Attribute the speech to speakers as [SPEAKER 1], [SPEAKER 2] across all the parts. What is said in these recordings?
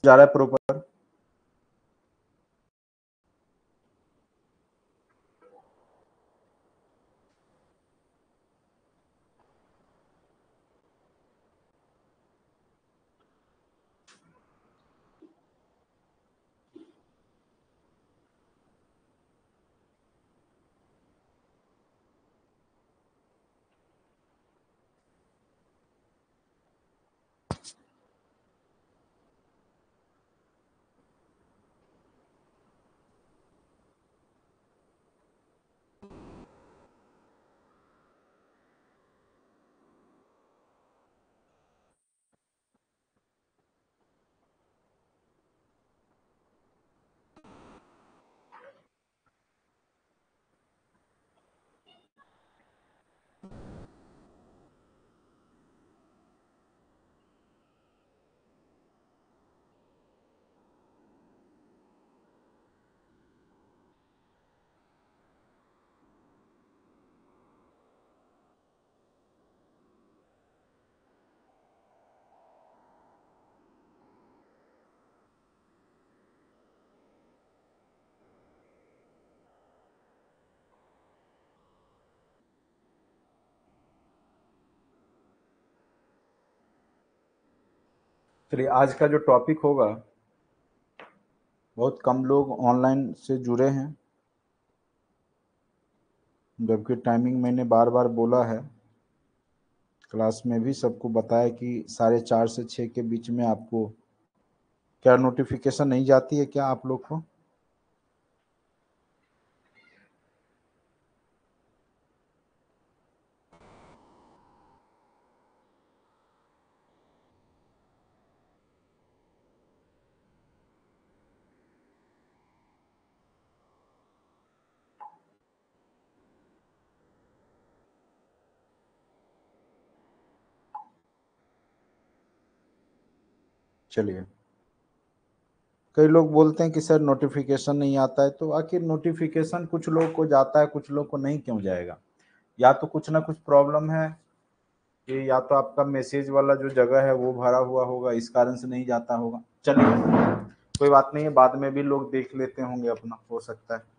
[SPEAKER 1] जा रहा है प्रॉपर? चलिए, आज का जो टॉपिक होगा, बहुत कम लोग ऑनलाइन से जुड़े हैं, जबकि टाइमिंग मैंने बार बार बोला है, क्लास में भी सबको बताया कि 4:30 से 6 के बीच में आपको क्या नोटिफिकेशन नहीं जाती है क्या आप लोग को? चलिए, कई लोग बोलते हैं कि सर नोटिफिकेशन नहीं आता है, तो आखिर नोटिफिकेशन कुछ लोग को जाता है, कुछ लोग को नहीं क्यों जाएगा? या तो कुछ ना कुछ प्रॉब्लम है कि या तो आपका मैसेज वाला जो जगह है वो भरा हुआ होगा, इस कारण से नहीं जाता होगा। चलिए, कोई बात नहीं है, बाद में भी लोग देख लेते होंगे, अपना हो सकता है।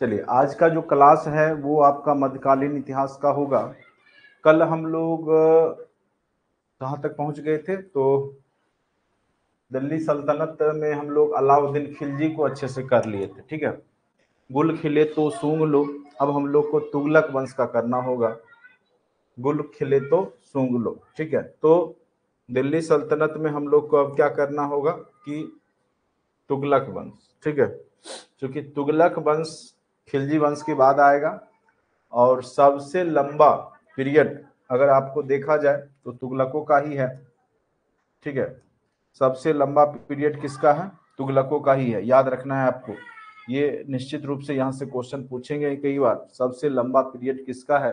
[SPEAKER 1] चलिए, आज का जो क्लास है वो आपका मध्यकालीन इतिहास का होगा। कल हम लोग कहाँ तक पहुंच गए थे? तो दिल्ली सल्तनत में हम लोग अलाउद्दीन खिलजी को अच्छे से कर लिए थे, ठीक है। गुल खिले तो सूंघ लो। अब हम लोग को तुगलक वंश का करना होगा। गुल खिले तो सूंघ लो, ठीक है। तो दिल्ली सल्तनत में हम लोग को अब क्या करना होगा कि तुगलक वंश, ठीक है। क्योंकि तुगलक वंश खिलजी वंश के बाद आएगा, और सबसे लंबा पीरियड अगर आपको देखा जाए तो तुगलकों का ही है, ठीक है। सबसे लंबा पीरियड किसका है? तुगलकों का ही है, याद रखना है आपको। ये निश्चित रूप से यहाँ से क्वेश्चन पूछेंगे कई बार, सबसे लंबा पीरियड किसका है?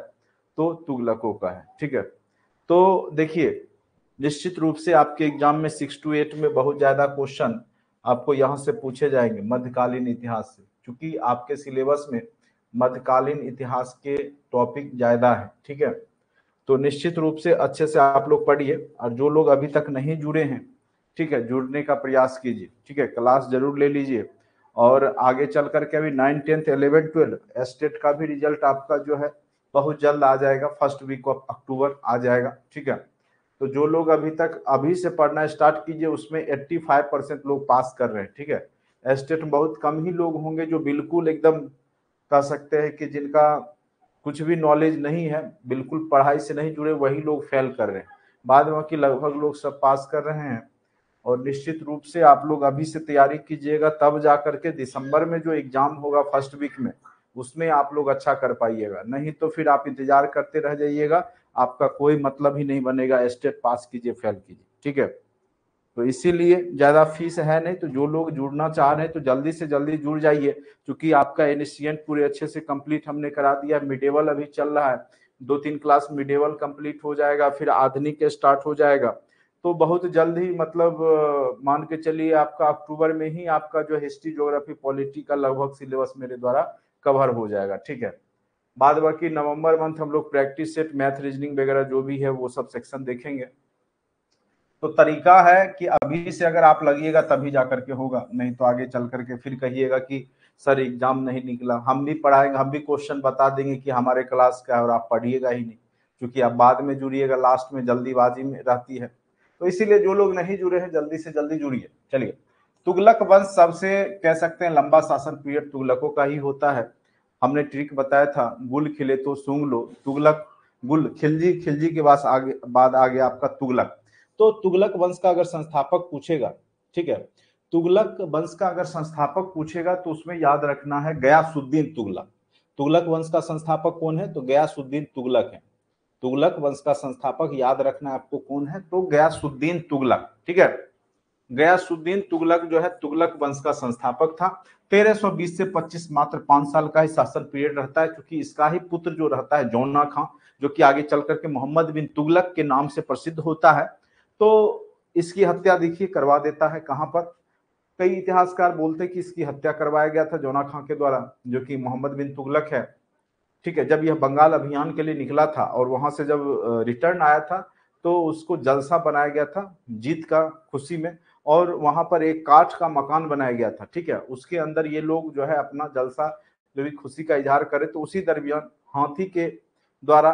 [SPEAKER 1] तो तुगलकों का है, ठीक है। तो देखिए, निश्चित रूप से आपके एग्जाम में 6 to 8 में बहुत ज्यादा क्वेश्चन आपको यहाँ से पूछे जाएंगे मध्यकालीन इतिहास से, क्योंकि आपके सिलेबस में मध्यकालीन इतिहास के टॉपिक ज्यादा है, ठीक है। तो निश्चित रूप से अच्छे से आप लोग पढ़िए, और जो लोग अभी तक नहीं जुड़े हैं, ठीक है, जुड़ने का प्रयास कीजिए, ठीक है, क्लास जरूर ले लीजिए। और आगे चल करके अभी 9, 10, 11, 12 स्टेट का भी रिजल्ट आपका जो है बहुत जल्द आ जाएगा, फर्स्ट वीक ऑफ अक्टूबर आ जाएगा, ठीक है। तो जो लोग अभी तक अभी से पढ़ना स्टार्ट कीजिए, उसमें 85% लोग पास कर रहे हैं, ठीक है। स्टेट में बहुत कम ही लोग होंगे जो बिल्कुल एकदम कह सकते हैं कि जिनका कुछ भी नॉलेज नहीं है, बिल्कुल पढ़ाई से नहीं जुड़े, वही लोग फेल कर रहे हैं। बाद में कि लगभग लोग सब पास कर रहे हैं। और निश्चित रूप से आप लोग अभी से तैयारी कीजिएगा, तब जा करके दिसंबर में जो एग्जाम होगा फर्स्ट वीक में, उसमें आप लोग अच्छा कर पाइएगा। नहीं तो फिर आप इंतजार करते रह जाइएगा, आपका कोई मतलब ही नहीं बनेगा। स्टेट पास कीजिए, फेल कीजिए, ठीक है। तो इसीलिए ज्यादा फीस है नहीं, तो जो लोग जुड़ना चाह रहे हैं तो जल्दी से जल्दी जुड़ जाइए, क्योंकि आपका एनिशियंट पूरे अच्छे से कंप्लीट हमने करा दिया। मिडेवल अभी चल रहा है, 2-3 क्लास मिडेवल कंप्लीट हो जाएगा, फिर आधुनिक स्टार्ट हो जाएगा। तो बहुत जल्द ही मतलब मान के चलिए आपका अक्टूबर में ही आपका जो हिस्ट्री ज्योग्राफी पॉलिटी का लगभग सिलेबस मेरे द्वारा कवर हो जाएगा, ठीक है। बाद बाकी नवंबर मंथ हम लोग प्रैक्टिस सेट, मैथ, रीजनिंग वगैरह जो भी है वो सब सेक्शन देखेंगे। तो तरीका है कि अभी से अगर आप लगिएगा तभी जाकर के होगा, नहीं तो आगे चल करके फिर कहिएगा कि सर एग्जाम नहीं निकला। हम भी पढ़ाएंगे, हम भी क्वेश्चन बता देंगे कि हमारे क्लास का है और आप पढ़िएगा ही नहीं, क्योंकि आप बाद में जुड़िएगा, लास्ट में जल्दीबाजी में रहती है। तो इसीलिए जो लोग नहीं जुड़े हैं जल्दी से जल्दी जुड़िए। चलिए, तुगलक वंश सबसे कह सकते हैं लंबा शासन पीरियड तुगलकों का ही होता है। हमने ट्रिक बताया था, गुल खिले तो सूंघ लो, तुगलक गुल, खिलजी, खिलजी के बाद आ गया आपका तुगलक। तो तुगलक वंश का अगर संस्थापक पूछेगा, ठीक है, तुगलक वंश का अगर संस्थापक पूछेगा तो उसमें याद रखना है गयासुद्दीन तुगलक। तुगलक वंश का संस्थापक कौन है? तो गयासुद्दीन तुगलक है। तुगलक वंश का संस्थापक याद रखना आपको कौन है? तो गयासुद्दीन तुगलक, ठीक है। गयासुद्दीन तुगलक जो है तुगलक वंश का संस्थापक था। 1320 से 25 मात्र 5 साल का ही शासन पीरियड रहता है, क्योंकि इसका ही पुत्र जो रहता है जौना खां, जो कि आगे चल करके मोहम्मद बिन तुगलक के नाम से प्रसिद्ध होता है, तो इसकी हत्या देखिए करवा देता है कहां पर। कई इतिहासकार बोलते हैं कि इसकी हत्या करवाया गया था जौना खां के द्वारा, जो कि मोहम्मद बिन तुगलक है, ठीक है। जब यह बंगाल अभियान के लिए निकला था और वहां से जब रिटर्न आया था तो उसको जलसा बनाया गया था जीत का खुशी में, और वहां पर एक काठ का मकान बनाया गया था, ठीक है। उसके अंदर ये लोग जो है अपना जलसा जो भी खुशी का इजहार करे, तो उसी दरमियान हाथी के द्वारा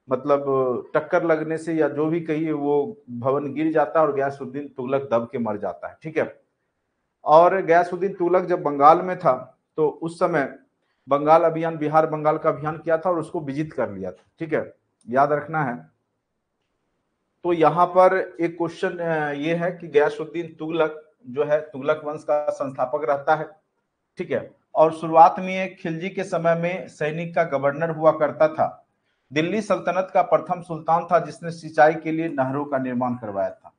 [SPEAKER 1] मतलब टक्कर लगने से या जो भी कहिए वो भवन गिर जाता है और गयासुद्दीन तुगलक दब के मर जाता है, ठीक है। और गयासुद्दीन तुगलक जब बंगाल में था तो उस समय बंगाल अभियान, बिहार बंगाल का अभियान किया था और उसको विजित कर लिया था, ठीक है, याद रखना है। तो यहाँ पर एक क्वेश्चन ये है कि गयासुद्दीन तुगलक जो है तुगलक वंश का संस्थापक रहता है, ठीक है। और शुरुआत में ये खिलजी के समय में सैनिक का गवर्नर हुआ करता था। दिल्ली सल्तनत का प्रथम सुल्तान था जिसने सिंचाई के लिए नहरों का निर्माण करवाया था।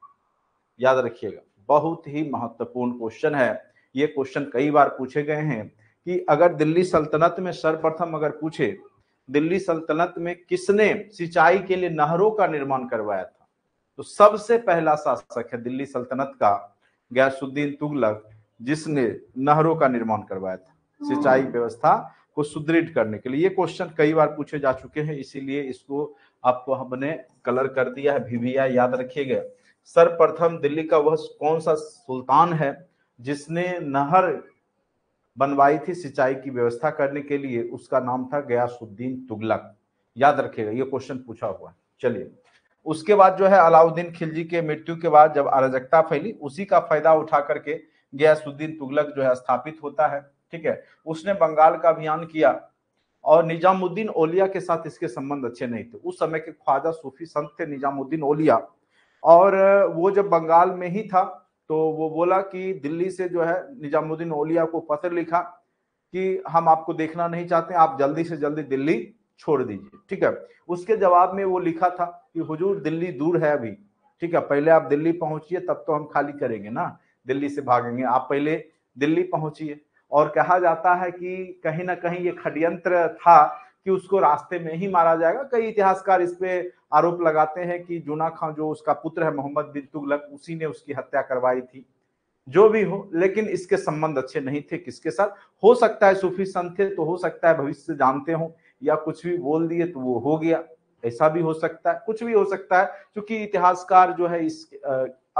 [SPEAKER 1] याद रखिएगा, बहुत ही महत्वपूर्ण क्वेश्चन है। ये क्वेश्चन कई बार पूछे गए हैं कि अगर दिल्ली सल्तनत में सर्वप्रथम अगर पूछे दिल्ली सल्तनत में किसने सिंचाई के लिए नहरों का निर्माण करवाया था, तो सबसे पहला शासक है दिल्ली सल्तनत का गयासुद्दीन तुगलक, जिसने नहरों का निर्माण करवाया था सिंचाई व्यवस्था को सुदृढ़ करने के लिए। ये क्वेश्चन कई बार पूछे जा चुके हैं, इसीलिए इसको आपको हमने कलर कर दिया है VVI, याद रखिएगा। सर्वप्रथम दिल्ली का वह कौन सा सुल्तान है जिसने नहर बनवाई थी सिंचाई की व्यवस्था करने के लिए? उसका नाम था गयासुद्दीन तुगलक, याद रखिएगा, ये क्वेश्चन पूछा हुआ है। चलिए, उसके बाद जो है अलाउद्दीन खिलजी के मृत्यु के बाद जब अराजकता फैली, उसी का फायदा उठा करके गयासुद्दीन तुगलक जो है स्थापित होता है, ठीक है। उसने बंगाल का अभियान किया और निजामुद्दीन औलिया के साथ इसके संबंध अच्छे नहीं थे। उस समय के ख्वाजा सूफी संत थे निजामुद्दीन औलिया, और वो जब बंगाल में ही था तो वो बोला कि दिल्ली से जो है निजामुद्दीन औलिया को पत्र लिखा कि हम आपको देखना नहीं चाहते, आप जल्दी से जल्दी दिल्ली छोड़ दीजिए, ठीक है। उसके जवाब में वो लिखा था कि हुजूर दिल्ली दूर है अभी, ठीक है, पहले आप दिल्ली पहुंचिए तब तो हम खाली करेंगे ना, दिल्ली से भागेंगे, आप पहले दिल्ली पहुंचिए। और कहा जाता है कि कहीं ना कहीं ये षड्यंत्र था कि उसको रास्ते में ही मारा जाएगा। कई इतिहासकार इस पे आरोप लगाते हैं कि जूना खां जो उसका पुत्र है मोहम्मद बिन तुगलक, उसी ने उसकी हत्या करवाई थी। जो भी हो, लेकिन इसके संबंध अच्छे नहीं थे किसके साथ। हो सकता है सूफी संत थे तो हो सकता है भविष्य से जानते हो, या कुछ भी बोल दिए तो वो हो गया, ऐसा भी हो सकता है, कुछ भी हो सकता है, क्योंकि इतिहासकार जो है इस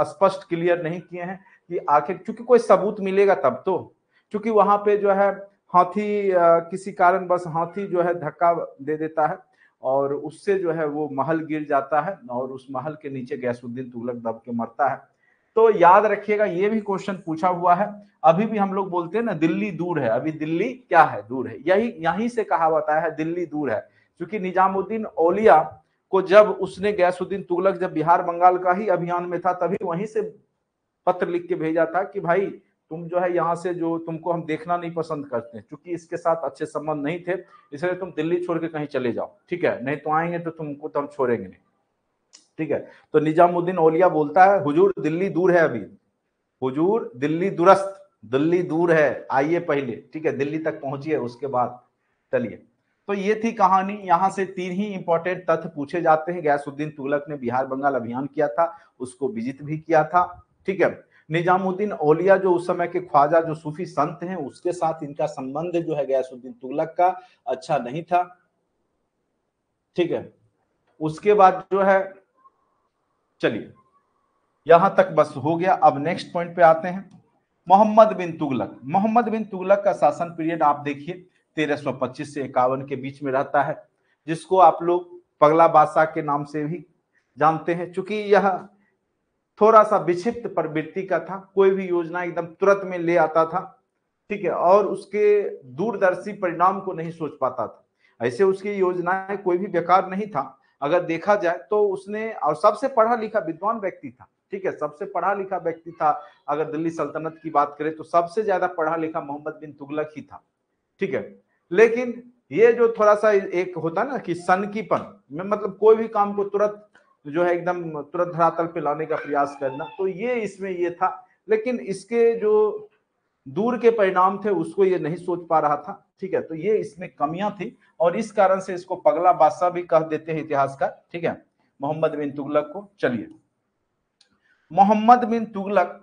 [SPEAKER 1] स्पष्ट क्लियर नहीं किए हैं कि आखिर, क्योंकि कोई सबूत मिलेगा तब तो, क्योंकि वहां पे जो है हाथी किसी कारण बस हाथी जो है धक्का दे देता है और उससे जो है वो महल गिर जाता है और उस महल के नीचे गयासुद्दीन तुगलक दब के मरता है। तो याद रखिएगा, ये भी क्वेश्चन पूछा हुआ है। अभी भी हम लोग बोलते हैं ना दिल्ली दूर है, अभी दिल्ली क्या है? दूर है। यहीं से कहावत आया है दिल्ली दूर है, क्योंकि निजामुद्दीन औलिया को जब उसने गयासुद्दीन तुगलक जब बिहार बंगाल का ही अभियान में था तभी वहीं से पत्र लिख के भेजा था कि भाई तुम जो है यहाँ से, जो तुमको हम देखना नहीं पसंद करते, क्योंकि इसके साथ अच्छे संबंध नहीं थे, इसलिए तुम दिल्ली छोड़ के कहीं चले जाओ, ठीक है, नहीं तो आएंगे तो तुमको तो हम छोड़ेंगे नहीं, ठीक है। तो निजामुद्दीन औलिया बोलता है हुजूर दिल्ली दूर है अभी, हुजूर दिल्ली दुरस्त, दिल्ली दूर है, आइए पहले, ठीक है, दिल्ली तक पहुंचिए उसके बाद चलिए। तो ये थी कहानी। यहां से 3 ही इंपॉर्टेंट तथ्य पूछे जाते हैं। गयासुद्दीन तुगलक ने बिहार बंगाल अभियान किया था, उसको विजित भी किया था, ठीक है। निजामुद्दीन औलिया जो उस समय के ख्वाजा जो सूफी संत हैं, उसके साथ इनका संबंध जो है गयासुद्दीन तुगलक का अच्छा नहीं था, ठीक है। उसके बाद जो है, चलिए यहां तक बस हो गया। अब नेक्स्ट पॉइंट पे आते हैं। मोहम्मद बिन तुगलक। मोहम्मद बिन तुगलक का शासन पीरियड आप देखिए 1325 से 51 के बीच में रहता है, जिसको आप लोग पगला बादशाह के नाम से भी जानते हैं। चूंकि यह थोड़ा सा विक्षिप्त प्रवृत्ति का था, कोई भी योजना एकदम तुरंत में ले आता था, ठीक है, और उसके दूरदर्शी परिणाम को नहीं सोच पाता था। ऐसे उसकी योजनाएं कोई भी बेकार नहीं था अगर देखा जाए तो। उसने, और सबसे पढ़ा लिखा विद्वान व्यक्ति था, ठीक है, सबसे पढ़ा लिखा व्यक्ति था। अगर दिल्ली सल्तनत की बात करें तो सबसे ज्यादा पढ़ा लिखा मोहम्मद बिन तुगलक ही था, ठीक है। लेकिन ये जो थोड़ा सा एक होता ना कि सनकीपन में, मतलब कोई भी काम को तुरंत जो है एकदम तुरंत धरातल पे लाने का प्रयास करना, तो ये इसमें ये था। लेकिन इसके जो दूर के परिणाम थे उसको ये नहीं सोच पा रहा था, ठीक है। तो ये इसमें कमियां थी और इस कारण से इसको पगला बादशाह भी कह देते हैं इतिहासकार, ठीक है, मोहम्मद बिन तुगलक को। चलिए, मोहम्मद बिन तुगलक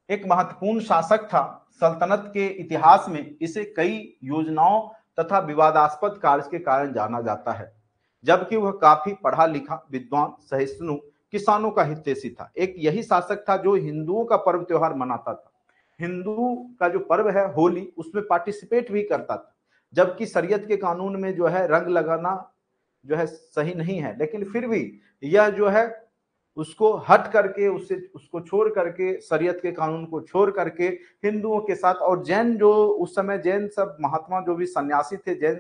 [SPEAKER 1] एक महत्वपूर्ण शासक था सल्तनत के इतिहास में। इसे कई योजनाओं तथा विवादास्पद कार्य के कारण जाना जाता है, जबकि वह काफी पढ़ा लिखा विद्वान सहिष्णु किसानों का हितैषी था। एक यही शासक था जो हिंदुओं का पर्व त्योहार मनाता था। हिंदू का जो पर्व है होली, उसमें पार्टिसिपेट भी करता था, जबकि शरीयत के कानून में जो है रंग लगाना जो है सही नहीं है, लेकिन फिर भी यह जो है उसको हट करके, उसको छोड़ करके, शरीयत के कानून को छोड़ करके हिंदुओं के साथ, और जैन जो उस समय जैन सब महात्मा जो भी सन्यासी थे, जैन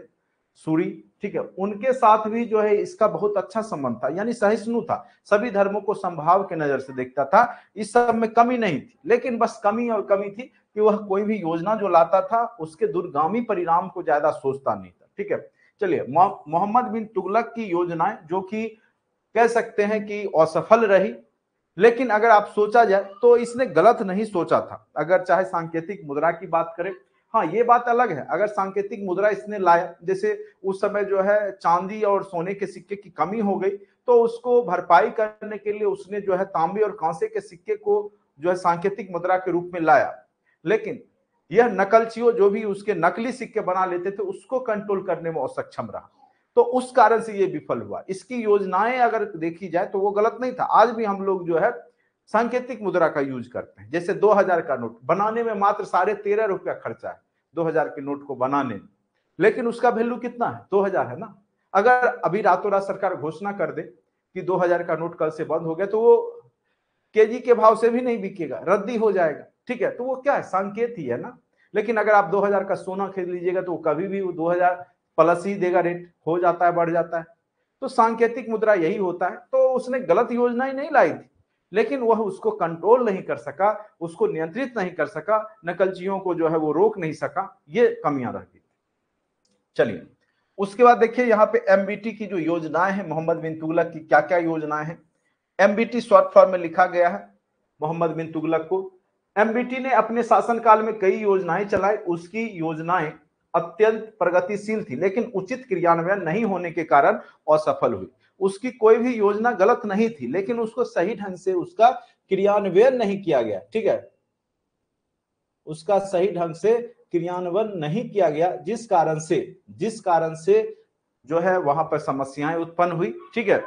[SPEAKER 1] सूरी, ठीक है, उनके साथ भी जो है इसका बहुत अच्छा संबंध था, यानी सहिष्णु था, सभी धर्मों को समभाव के नजर से देखता था। इस सब में कमी नहीं थी, लेकिन बस कमी और कमी थी कि वह कोई भी योजना जो लाता था उसके दूरगामी परिणाम को ज्यादा सोचता नहीं था, ठीक है। चलिए, मोहम्मद बिन तुगलक की योजनाएं जो कि कह सकते हैं कि असफल रही, लेकिन अगर आप सोचा जाए तो इसने गलत नहीं सोचा था। अगर चाहे सांकेतिक मुद्रा की बात करें, हाँ ये बात अलग है, अगर सांकेतिक मुद्रा इसने लाया, जैसे उस समय जो है चांदी और सोने के सिक्के की कमी हो गई, तो उसको भरपाई करने के लिए उसने जो है तांबे और कांसे के सिक्के को जो है सांकेतिक मुद्रा के रूप में लाया। लेकिन यह नकलचियों जो भी उसके नकली सिक्के बना लेते थे उसको कंट्रोल करने में असक्षम रहा, तो उस कारण से ये विफल हुआ। इसकी योजनाएं अगर देखी जाए तो वो गलत नहीं था। आज भी हम लोग जो है सांकेतिक मुद्रा का यूज करते हैं। जैसे 2000 का नोट बनाने में मात्र 13.5 रुपया खर्चा है 2000 के नोट को बनाने में, लेकिन उसका वैल्यू कितना है, 2000 है ना। अगर अभी रातों रात सरकार घोषणा कर दे कि 2000 का नोट कल से बंद हो गया, तो वो केजी के भाव से भी नहीं बिकेगा, रद्दी हो जाएगा, ठीक है। तो वो क्या है, संकेत ही है ना। लेकिन अगर आप 2000 का सोना खरीद लीजिएगा तो कभी भी वो 2000 प्लस ही देगा, रेट हो जाता है, बढ़ जाता है। तो सांकेतिक मुद्रा यही होता है। तो उसने गलत योजना ही नहीं लाई थी, लेकिन वह उसको कंट्रोल नहीं कर सका, उसको नियंत्रित नहीं कर सका, नकलचियों को जो है वो रोक नहीं सका, ये कमियां रहती। चलिए, उसके बाद देखिए यहाँ पे एमबीटी की जो योजनाएं हैं मोहम्मद बिन तुगलक की, क्या क्या योजनाएं हैं। एमबीटी शॉर्ट फॉर्म में लिखा गया है मोहम्मद बिन तुगलक को। एमबीटी ने अपने शासनकाल में कई योजनाएं चलाई। उसकी योजनाएं अत्यंत प्रगतिशील थी, लेकिन उचित क्रियान्वयन नहीं होने के कारण असफल हुई। उसकी कोई भी योजना गलत नहीं थी, लेकिन उसको सही ढंग से उसका क्रियान्वयन नहीं किया गया, ठीक है, उसका सही ढंग से क्रियान्वयन नहीं किया गया, जिस कारण से जो है वहां पर समस्याएं उत्पन्न हुई, ठीक है।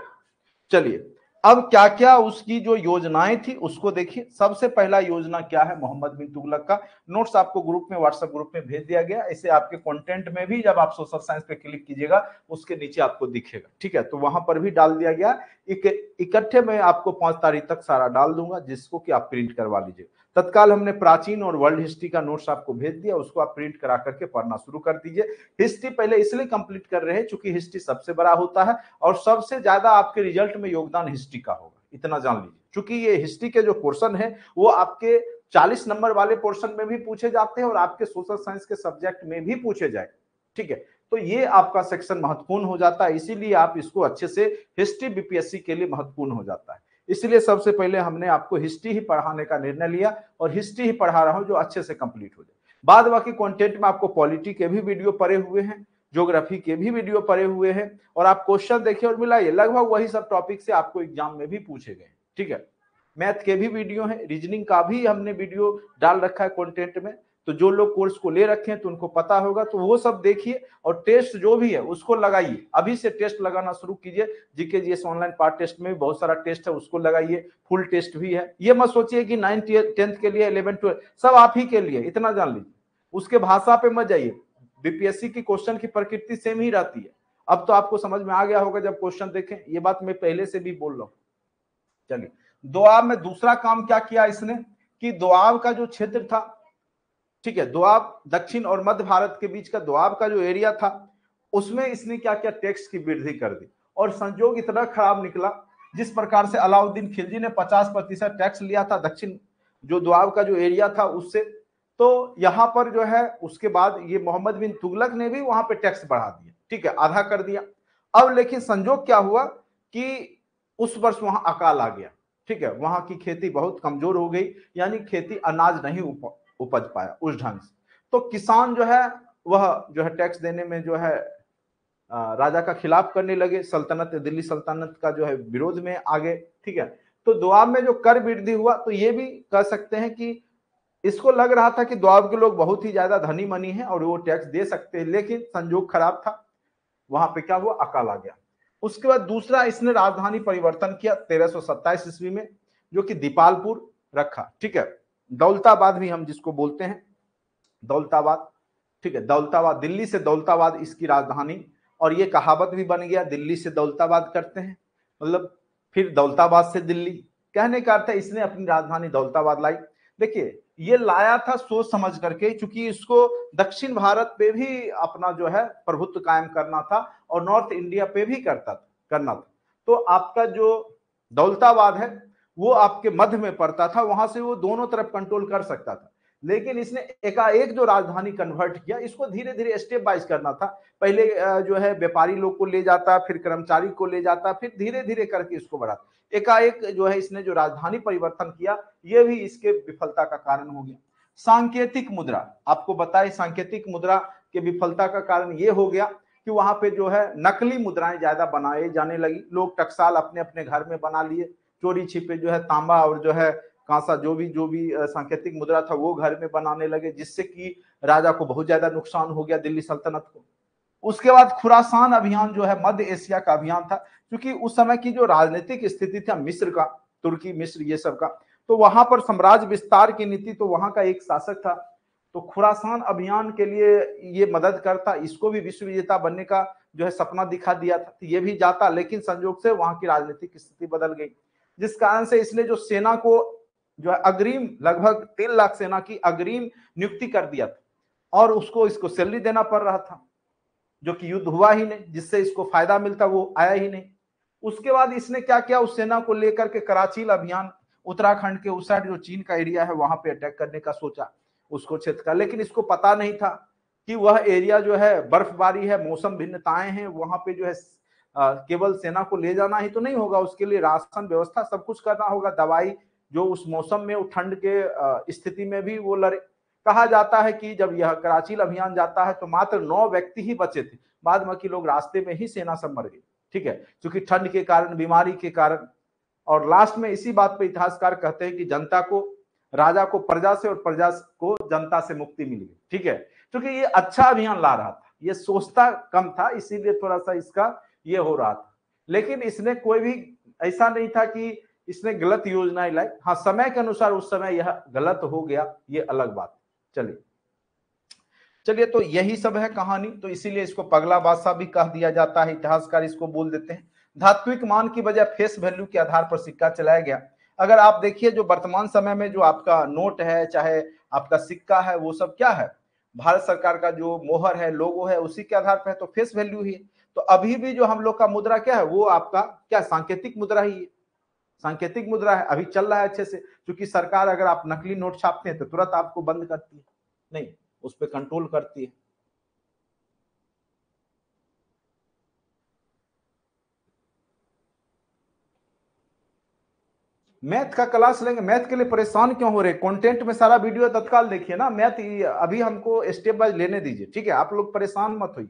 [SPEAKER 1] चलिए, अब क्या क्या उसकी जो योजनाएं थी उसको देखिए। सबसे पहला योजना क्या है मोहम्मद बिन तुगलक का, नोट्स आपको ग्रुप में, व्हाट्सएप ग्रुप में भेज दिया गया। ऐसे आपके कंटेंट में भी जब आप सोशल साइंस पे क्लिक कीजिएगा उसके नीचे आपको दिखेगा, ठीक है, तो वहां पर भी डाल दिया गया। इकट्ठे में आपको 5 तारीख तक सारा डाल दूंगा, जिसको कि आप प्रिंट करवा लीजिए। तत्काल हमने प्राचीन और वर्ल्ड हिस्ट्री का नोट्स आपको भेज दिया, उसको आप प्रिंट करा करके पढ़ना शुरू कर दीजिए। हिस्ट्री पहले इसलिए कंप्लीट कर रहे हैं क्योंकि हिस्ट्री सबसे बड़ा होता है और सबसे ज्यादा आपके रिजल्ट में योगदान हिस्ट्री का होगा, इतना जान लीजिए। क्योंकि ये हिस्ट्री के जो पोर्शन है वो आपके 40 नंबर वाले पोर्शन में भी पूछे जाते हैं और आपके सोशल साइंस के सब्जेक्ट में भी पूछे जाए, ठीक है। तो ये आपका सेक्शन महत्वपूर्ण हो जाता है, इसीलिए आप इसको अच्छे से, हिस्ट्री बीपीएससी के लिए महत्वपूर्ण हो जाता है। इसलिए सबसे पहले हमने आपको हिस्ट्री ही पढ़ाने का निर्णय लिया और हिस्ट्री ही पढ़ा रहा हूं जो अच्छे से कंप्लीट हो जाए। बाद बाकी कंटेंट में आपको पॉलिटी के भी वीडियो पड़े हुए हैं, ज्योग्राफी के भी वीडियो पड़े हुए हैं, और आप क्वेश्चन देखिए और मिलाइए, लगभग वही सब टॉपिक से आपको एग्जाम में भी पूछे गए। ठीक है, मैथ के भी वीडियो है, रीजनिंग का भी हमने वीडियो डाल रखा है कंटेंट में, तो जो लोग कोर्स को ले रखे हैं तो उनको पता होगा, तो वो सब देखिए और टेस्ट जो भी है उसको लगाइए, अभी से टेस्ट लगाना शुरू कीजिए। GK GS online part test में भी बहुत सारा टेस्ट है, उसको लगाइए, फुल टेस्ट भी है। ये मत सोचिए कि 9th 10th के लिए 11th 12th सब आप ही के लिए, इतना जान लीजिए। उसके भाषा पे मत जाइए, बीपीएससी की क्वेश्चन की प्रकृति सेम ही रहती है। अब तो आपको समझ में आ गया होगा जब क्वेश्चन देखें, ये बात मैं पहले से भी बोल रहा हूं। चलिए, दोआब में दूसरा काम क्या किया इसने कि दोआब का जो क्षेत्र था, ठीक है, दोआब दक्षिण और मध्य भारत के बीच का दोआब का जो एरिया था, उसमें इसने क्या किया, टैक्स की वृद्धि कर दी। और संयोग इतना खराब निकला, जिस प्रकार से अलाउद्दीन खिलजी ने 50% टैक्स लिया था दक्षिण जो दोआब का जो एरिया था उससे, तो यहां पर जो है उसके बाद ये मोहम्मद बिन तुगलक ने भी वहां पे टैक्स बढ़ा दिया, ठीक है, आधा कर दिया। अब लेकिन संयोग क्या हुआ कि उस वर्ष वहां अकाल आ गया, ठीक है, वहां की खेती बहुत कमजोर हो गई, यानी खेती अनाज नहीं उपज पाया उस ढंग से। तो किसान जो है वह जो है टैक्स देने में जो है राजा का खिलाफ करने लगे, सल्तनत दिल्ली सल्तनत का जो है विरोध में आ गए। ठीक है, तो दोआब में जो कर वृद्धि हुआ, तो ये भी कह सकते हैं कि इसको लग रहा था कि दोआब के लोग बहुत ही ज्यादा धनी मनी हैं और वो टैक्स दे सकते हैं, लेकिन संयोग खराब था, वहां पे क्या हुआ, अकाल आ गया। उसके बाद दूसरा इसने राजधानी परिवर्तन किया 1327 ईस्वी में, जो कि दीपालपुर रखा। ठीक है, दौलताबाद भी हम जिसको बोलते हैं, दौलताबाद, ठीक है, दौलताबाद, दिल्ली से दौलताबाद इसकी राजधानी, और ये कहावत भी बन गया, दिल्ली से दौलताबाद करते हैं, मतलब फिर दौलताबाद से दिल्ली, कहने का अर्थ है इसने अपनी राजधानी दौलताबाद लाई। देखिए, ये लाया था सोच समझ करके, क्योंकि इसको दक्षिण भारत पे भी अपना जो है प्रभुत्व कायम करना था और नॉर्थ इंडिया पे भी करना था। तो आपका जो दौलताबाद है वो आपके मध्य में पड़ता था, वहां से वो दोनों तरफ कंट्रोल कर सकता था। लेकिन इसने एकाएक जो राजधानी कन्वर्ट किया, इसको धीरे धीरे स्टेप बाइज करना था। पहले जो है व्यापारी लोग को ले जाता, फिर कर्मचारी को ले जाता, फिर धीरे धीरे करके इसको बढ़ाता। एकाएक जो है इसने जो राजधानी परिवर्तन किया, यह भी इसके विफलता का कारण हो गया। सांकेतिक मुद्रा, आपको बताए सांकेतिक मुद्रा के विफलता का कारण यह हो गया कि वहां पे जो है नकली मुद्राएं ज्यादा बनाए जाने लगी, लोग टकसाल अपने अपने घर में बना लिए, चोरी छिपे जो है तांबा और जो है कांसा जो भी सांकेतिक मुद्रा था वो घर में बनाने लगे, जिससे कि राजा को बहुत ज्यादा नुकसान हो गया, दिल्ली सल्तनत को। उसके बाद खुरासान अभियान जो है मध्य एशिया का अभियान था, क्योंकि उस समय की जो राजनीतिक स्थिति था मिस्र का, तुर्की मिस्र ये सब का, तो वहां पर साम्राज्य विस्तार की नीति, तो वहां का एक शासक था, तो खुरासान अभियान के लिए ये मदद करता, इसको भी विश्व विजेता बनने का जो है सपना दिखा दिया था, तो ये भी जाता, लेकिन संयोग से वहां की राजनीतिक स्थिति बदल गई, जिस कारण से इसने जो सेना को जो है अग्रिम लगभग 3 लाख सेना की अग्रिम नियुक्ति कर दिया था, और उसको इसको सैलरी देना पड़ रहा था, जो कि युद्ध हुआ ही नहीं, जिससे इसको फायदा मिलता वो आया ही नहीं। उसके बाद इसने क्या किया, उस सेना को लेकर के कराचील अभियान, उत्तराखंड के उस साइड जो चीन का एरिया है वहां पे अटैक करने का सोचा, उसको क्षेत्र का, लेकिन इसको पता नहीं था कि वह एरिया जो है बर्फबारी है, मौसम भिन्नताएं हैं, वहां पे जो है केवल सेना को ले जाना ही तो नहीं होगा, उसके लिए राशन व्यवस्था सब कुछ करना होगा, दवाई जो उस मौसम में, ठंड के स्थिति में भी वो लड़े। कहा जाता है कि जब यह कराचील अभियान जाता है तो मात्र 9 व्यक्ति ही बचे थे, बाद बाकी लोग रास्ते में ही सेना सब मर गए। ठीक है, क्योंकि ठंड के कारण, बीमारी के कारण, और लास्ट में इसी बात पे इतिहासकार कहते हैं कि जनता को, राजा को प्रजा से और प्रजा को जनता से मुक्ति मिल गई। ठीक है, क्योंकि ये अच्छा अभियान ला रहा था, ये सोचता कम था, इसीलिए थोड़ा सा इसका ये हो रहा था, लेकिन इसने कोई भी ऐसा नहीं था कि इसने गलत योजनाएं लाई। हाँ, समय के अनुसार उस समय यह गलत हो गया, ये अलग बात। चलिए तो यही सब है कहानी, तो इसीलिए इसको पगला बादशाह भी कह दिया जाता है, इतिहासकार इसको बोल देते हैं। धात्विक मान की बजाय फेस वैल्यू के आधार पर सिक्का चलाया गया। अगर आप देखिए जो वर्तमान समय में जो आपका नोट है, चाहे आपका सिक्का है, वो सब क्या है, भारत सरकार का जो मोहर है, लोगो है, उसी के आधार पर है, तो फेस वैल्यू ही है। तो अभी भी जो हम लोग का मुद्रा क्या है, वो आपका क्या सांकेतिक मुद्रा ही है, सांकेतिक मुद्रा है, अभी चल रहा है अच्छे से, क्योंकि सरकार अगर आप नकली नोट छापते हैं तो तुरंत आपको बंद करती है, नहीं, उस पर कंट्रोल करती है। मैथ का क्लास लेंगे, मैथ के लिए परेशान क्यों हो रहे, कंटेंट में सारा वीडियो तत्काल देखिए ना, मैथ अभी हमको स्टेप बाय लेने दीजिए, ठीक है, आप लोग परेशान मत होइए।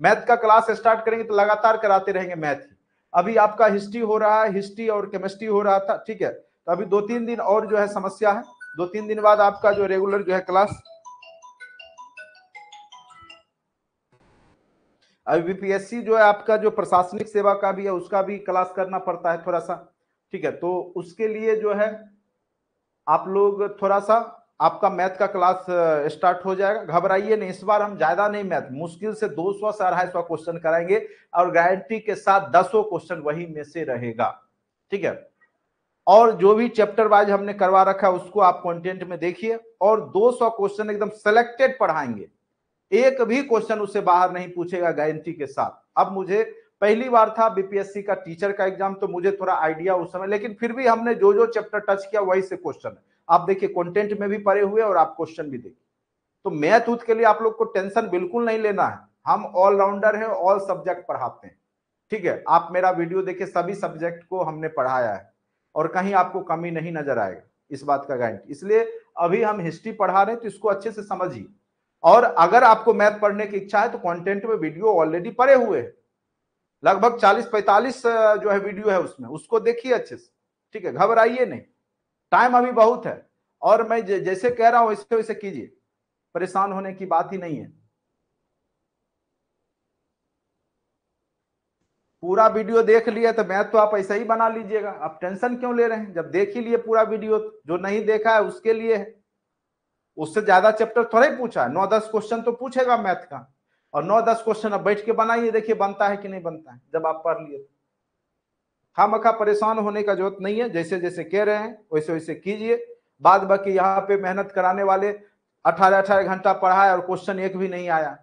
[SPEAKER 1] मैथ का क्लास स्टार्ट करेंगे तो लगातार कराते रहेंगे मैथ ही। अभी आपका हिस्ट्री हो रहा है, हिस्ट्री और केमिस्ट्री हो रहा था, ठीक है। तो अभी 2-3 दिन और जो है समस्या है, 2-3 दिन बाद आपका जो रेगुलर जो है क्लास, अभी बीपीएससी जो है आपका जो प्रशासनिक सेवा का भी है उसका भी क्लास करना पड़ता है थोड़ा सा, ठीक है। तो उसके लिए जो है आप लोग थोड़ा सा, आपका मैथ का क्लास स्टार्ट हो जाएगा, घबराइए नहीं। इस बार हम ज्यादा नहीं, मैथ मुश्किल से 200 से 250 क्वेश्चन कराएंगे और गारंटी के साथ 10 क्वेश्चन वही में से रहेगा, ठीक है। और जो भी चैप्टर वाइज हमने करवा रखा है उसको आप कंटेंट में देखिए, और 200 क्वेश्चन एकदम सेलेक्टेड पढ़ाएंगे, एक भी क्वेश्चन उससे बाहर नहीं पूछेगा गारंटी के साथ। अब मुझे पहली बार था बीपीएससी का टीचर का एग्जाम, तो मुझे थोड़ा आइडिया उस समय, लेकिन फिर भी हमने जो जो चैप्टर टच किया वही से क्वेश्चन है। आप देखिए कंटेंट में भी पढ़े हुए और आप क्वेश्चन भी देखिए। तो मैथ उथ के लिए आप लोग को टेंशन बिल्कुल नहीं लेना है, हम ऑलराउंडर हैं, ऑल सब्जेक्ट पढ़ाते हैं, ठीक है। आप मेरा वीडियो देखिए, सभी सब्जेक्ट को हमने पढ़ाया है और कहीं आपको कमी नहीं नजर आएगा, इस बात का गारंटी। इसलिए अभी हम हिस्ट्री पढ़ा रहे हैं तो इसको अच्छे से समझिए, और अगर आपको मैथ पढ़ने की इच्छा है तो कंटेंट में वीडियो ऑलरेडी पड़े हुए हैं, लगभग 40-45 जो है वीडियो है उसमें, उसको देखिए अच्छे से, ठीक है। घबराइए नहीं, टाइम अभी बहुत है, और मैं जैसे कह रहा हूं वैसे वैसे कीजिए, परेशान होने की बात ही नहीं है। पूरा वीडियो देख लिया तो मैथ तो आप ऐसा ही बना लीजिएगा, आप टेंशन क्यों ले रहे हैं, जब देख ही लिए पूरा वीडियो। जो नहीं देखा है उसके लिए है, उससे ज्यादा चैप्टर थोड़ा ही पूछा है, 9-10 क्वेश्चन तो पूछेगा मैथ का, और 9-10 क्वेश्चन अब बैठ के बनाइए, देखिए बनता है कि नहीं बनता है जब आप पढ़ लिए। खामखा परेशान होने का जरूरत नहीं है, जैसे जैसे कह रहे हैं वैसे वैसे कीजिए। बाद बाकी यहाँ पे मेहनत कराने वाले 18-18 घंटा पढ़ाए और क्वेश्चन एक भी नहीं आया,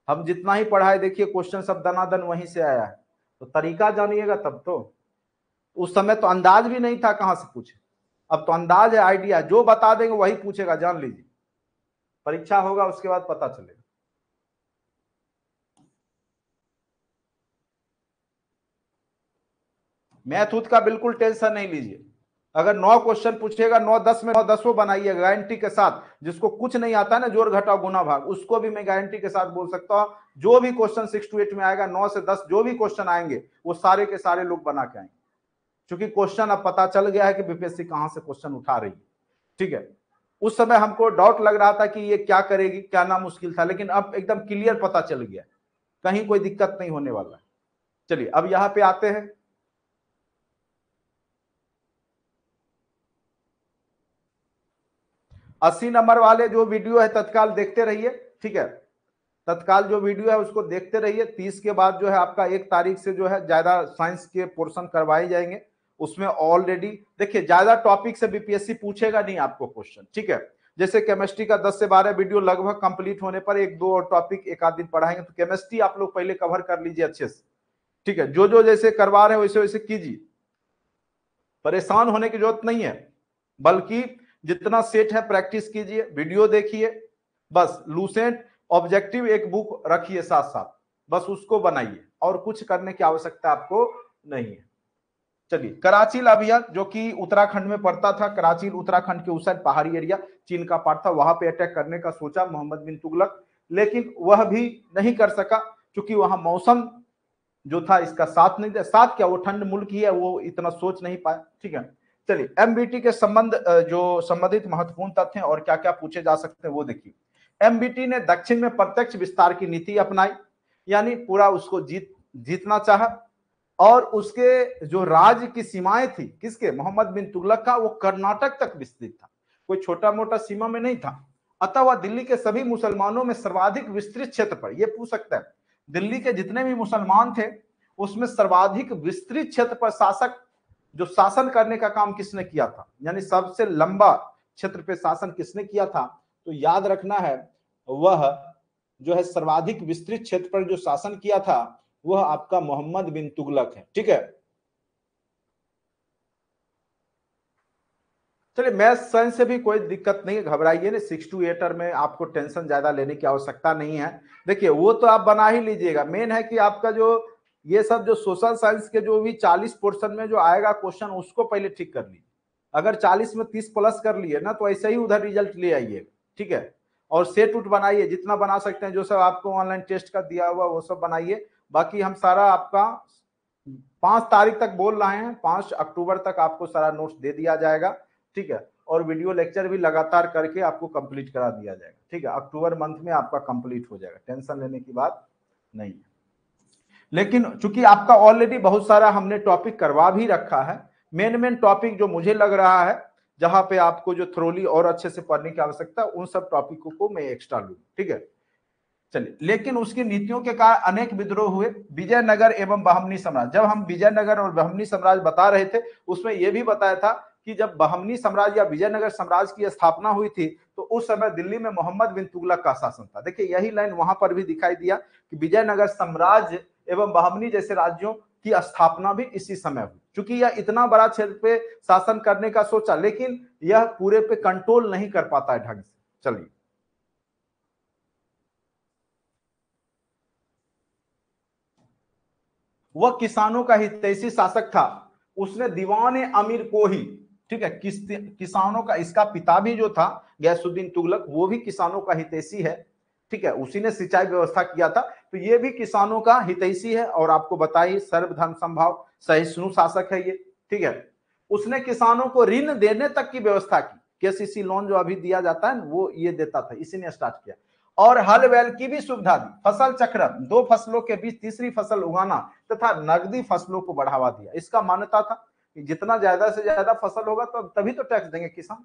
[SPEAKER 1] हम जितना ही पढ़ाए देखिए क्वेश्चन सब दनादन वहीं से आया है। तो तरीका जानिएगा तब तो, उस समय तो अंदाज भी नहीं था कहां से पूछे, अब तो अंदाज है, आइडिया, जो बता देंगे वही पूछेगा, जान लीजिए। परीक्षा होगा उसके बाद पता चलेगा। मैथ उथ का बिल्कुल टेंशन नहीं लीजिए, अगर 9 क्वेश्चन पूछेगा 9-10 में 9-10 बनाइए गारंटी के साथ। जिसको कुछ नहीं आता ना, जोड़ घटाव गुना भाग, उसको भी मैं गारंटी के साथ बोल सकता हूं, जो भी क्वेश्चन 6 to 8 में आएगा, 9 से 10 जो भी क्वेश्चन आएंगे वो सारे के सारे लोग बना के आएंगे, क्योंकि क्वेश्चन अब पता चल गया है कि बीपीएससी कहां से क्वेश्चन उठा रही है, ठीक है। उस समय हमको डाउट लग रहा था कि ये क्या करेगी, क्या ना मुश्किल था, लेकिन अब एकदम क्लियर पता चल गया, कहीं कोई दिक्कत नहीं होने वाला है। चलिए अब यहां पे आते हैं, 80 नंबर वाले जो वीडियो है तत्काल देखते रहिए, ठीक है। तत्काल जो वीडियो है उसको देखते रहिए। 30 के बाद जो है आपका 1 तारीख से जो है ज्यादा साइंस के पोर्शन करवाए जाएंगे, उसमें ऑलरेडी देखिए ज्यादा टॉपिक से बीपीएससी पूछेगा नहीं आपको क्वेश्चन, ठीक है। जैसे केमिस्ट्री का 10 से 12 वीडियो लगभग कंप्लीट होने पर 1-2 और टॉपिक एक आध दिन पढ़ाएंगे, तो केमिस्ट्री आप लोग पहले कवर कर लीजिए अच्छे से, ठीक है। जो जो जैसे करवा रहे हैं वैसे वैसे कीजिए, परेशान होने की जरूरत नहीं है, बल्कि जितना सेट है प्रैक्टिस कीजिए, वीडियो देखिए, बस लूसेंट ऑब्जेक्टिव एक बुक रखिए साथ साथ, बस उसको बनाइए, और कुछ करने की आवश्यकता आपको नहीं है। चलिए, कराचील अभियान जो कि उत्तराखंड में पड़ता था, कराचील उत्तराखंड के उस साइड पहाड़ी एरिया, चीन का पार्ट था, वहां पे अटैक करने का सोचा मोहम्मद बिन तुगलक, लेकिन वह भी नहीं कर सका, क्योंकि वहां मौसम जो था इसका साथ नहीं दिया, साथ क्या, वो ठंड मुल्क ही है, वो इतना सोच नहीं पाया, ठीक है। चलिए एमबीटी के संबंध जो संबंधित महत्वपूर्ण तथ्य और क्या क्या पूछे जा सकते हैं वो देखिए। एमबीटी ने दक्षिण में प्रत्यक्ष विस्तार की नीति अपनाई, यानी पूरा उसको जीतना चाहा, और उसके जो राज्य की सीमाएं थी किसके, मोहम्मद बिन तुगलक का, वो कर्नाटक तक विस्तृत था, कोई छोटा मोटा सीमा में नहीं था। अतः वह दिल्ली के सभी मुसलमानों में सर्वाधिक विस्तृत क्षेत्र पर, यह पूछ सकता है दिल्ली के जितने भी मुसलमान थे उसमें सर्वाधिक विस्तृत क्षेत्र पर शासक, जो शासन करने का काम किसने किया था, यानी सबसे लंबा क्षेत्र पे शासन किसने किया था, तो याद रखना है वह जो है सर्वाधिक विस्तृत क्षेत्र पर जो शासन किया था वह आपका मोहम्मद बिन तुगलक है, ठीक है। चलिए मैथ साइंस से भी कोई दिक्कत नहीं है, घबराइए नहीं, 6 to 8 में आपको टेंशन ज्यादा लेने की आवश्यकता नहीं है। देखिए वो तो आप बना ही लीजिएगा, मेन है कि आपका जो ये सब जो सोशल साइंस के जो भी 40 पोर्शन में जो आएगा क्वेश्चन उसको पहले ठीक कर लीजिए। अगर 40 में 30 प्लस कर लिए ना तो ऐसे ही उधर रिजल्ट ले आइएगा, ठीक है। और सेट उट बनाइए, जितना बना सकते हैं, जो सब आपको ऑनलाइन टेस्ट का दिया हुआ वो सब बनाइए। बाकी हम सारा आपका 5 तारीख तक बोल रहे हैं, 5 अक्टूबर तक आपको सारा नोट्स दे दिया जाएगा, ठीक है। और वीडियो लेक्चर भी लगातार करके आपको कंप्लीट करा दिया जाएगा, ठीक है। अक्टूबर मंथ में आपका कंप्लीट हो जाएगा, टेंशन लेने की बात नहीं है। लेकिन चूंकि आपका ऑलरेडी बहुत सारा हमने टॉपिक करवा भी रखा है, मेन टॉपिक जो मुझे लग रहा है जहां पे आपको जो थ्रोली और अच्छे से पढ़ने की आवश्यकता, उन सब टॉपिकों को मैं एक्स्ट्रा लूँ, ठीक है। चलिए, लेकिन उसकी नीतियों के कारण अनेक विद्रोह हुए। विजयनगर एवं बहमनी साम्राज्य, जब हम विजयनगर और बहमनी साम्राज्य बता रहे थे, उसमें यह भी बताया था कि जब बहमनी साम्राज्य या विजयनगर साम्राज्य की स्थापना हुई थी तो उस समय दिल्ली में मोहम्मद बिन तुगलक का शासन था। देखिए, यही लाइन वहां पर भी दिखाई दिया कि विजयनगर साम्राज्य एवं बहमनी जैसे राज्यों की स्थापना भी इसी समय हुई। चूंकि यह इतना बड़ा क्षेत्र पे शासन करने का सोचा, लेकिन यह पूरे पे कंट्रोल नहीं कर पाता है ढंग से। चलिए, वह किसानों का हितैषी शासक था। उसने दीवान अमीर को ही, ठीक है, किसानों का, इसका पिता भी जो था गयासुद्दीन तुगलक, वो भी किसानों का हितैषी है, ठीक है। उसी ने सिंचाई व्यवस्था किया था, तो ये भी किसानों का हितैषी है। और आपको बताइए, सर्वधर्म संभाव सहिष्णु शासक है ये, ठीक है। उसने किसानों को ऋण देने तक की व्यवस्था की, केसीसी लोन जो अभी दिया जाता है वो ये देता था, इसी ने स्टार्ट किया। और हल बैल की भी सुविधा दी, फसल चक्र, 2 फसलों के बीच तीसरी फसल उगाना तथा नकदी फसलों को बढ़ावा दिया। इसका मान्यता था कि जितना ज्यादा से ज्यादा फसल होगा तो तभी तो टैक्स देंगे किसान।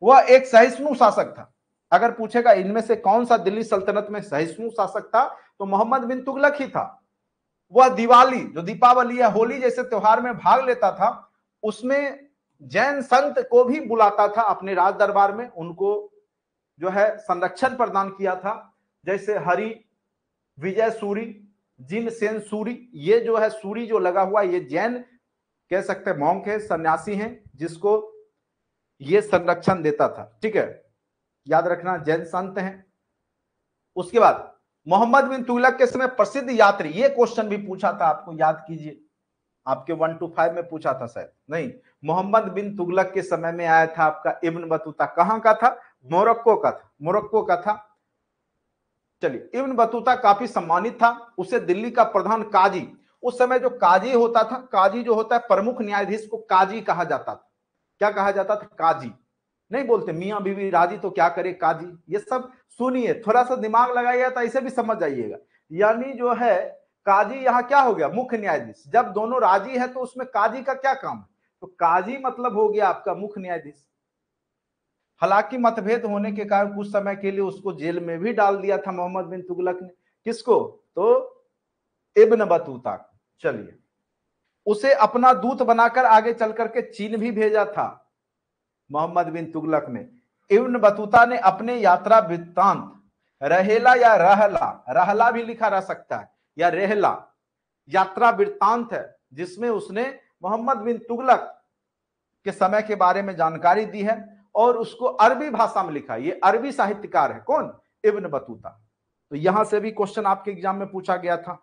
[SPEAKER 1] वह एक सहिष्णु शासक था। अगर पूछेगा इनमें से कौन सा दिल्ली सल्तनत में सहिष्णु शासक था, तो मोहम्मद बिन तुगलक ही था। वह दिवाली, जो दीपावली या होली जैसे त्योहार में भाग लेता था, उसमें जैन संत को भी बुलाता था अपने राज दरबार में, उनको जो है संरक्षण प्रदान किया था। जैसे हरि विजय सूरी, जिन सेन सूरी, ये जो है सूरी जो लगा हुआ, ये जैन कह सकते हैं मॉन्क है, सन्यासी हैं, जिसको ये संरक्षण देता था, ठीक है। याद रखना, जैन संत हैं। उसके बाद मोहम्मद बिन तुगलक के समय प्रसिद्ध यात्री, ये क्वेश्चन भी पूछा था आपको, याद कीजिए, आपके 1 to 5 में पूछा था शायद, नहीं। मोहम्मद बिन तुगलक के समय में आया था आपका इब्न बतूता, कहां का था? मोरक्को का था, मोरक्को का था। चलिए, इब्न बतूता काफी सम्मानित था। उसे दिल्ली का प्रधान काजी, उस समय जो काजी होता था, काजी जो होता है प्रमुख न्यायाधीश को काजी कहा जाता था। क्या कहा जाता था? काजी। नहीं बोलते मियां बीवी राजी तो क्या करे काजी, ये सब सुनिए, थोड़ा सा दिमाग लगाइएगा तो ऐसे भी समझ जाइएगा। यानी जो है काजी यहाँ क्या हो गया? मुख्य न्यायाधीश। जब दोनों राजी है तो उसमें काजी का क्या काम है? तो काजी मतलब हो गया आपका मुख्य न्यायाधीश। हालांकि मतभेद होने के कारण कुछ समय के लिए उसको जेल में भी डाल दिया था मोहम्मद बिन तुगलक ने। किसको? तो इब्न बतूता। चलिए, उसे अपना दूत बनाकर आगे चल करके चीन भी भेजा था मोहम्मद बिन तुगलक ने। इब्न बतूता ने अपने यात्रा वृत्तांत, रहेला या रहला, रहला भी लिखा रह सकता है या रेहला, यात्रा वृत्तांत है जिसमें उसने मोहम्मद बिन तुगलक के समय के बारे में जानकारी दी है और उसको अरबी भाषा में लिखा। ये अरबी साहित्यकार है, कौन? Ibn Battuta. तो यहां से भी क्वेश्चन आपके एग्जाम में पूछा गया था।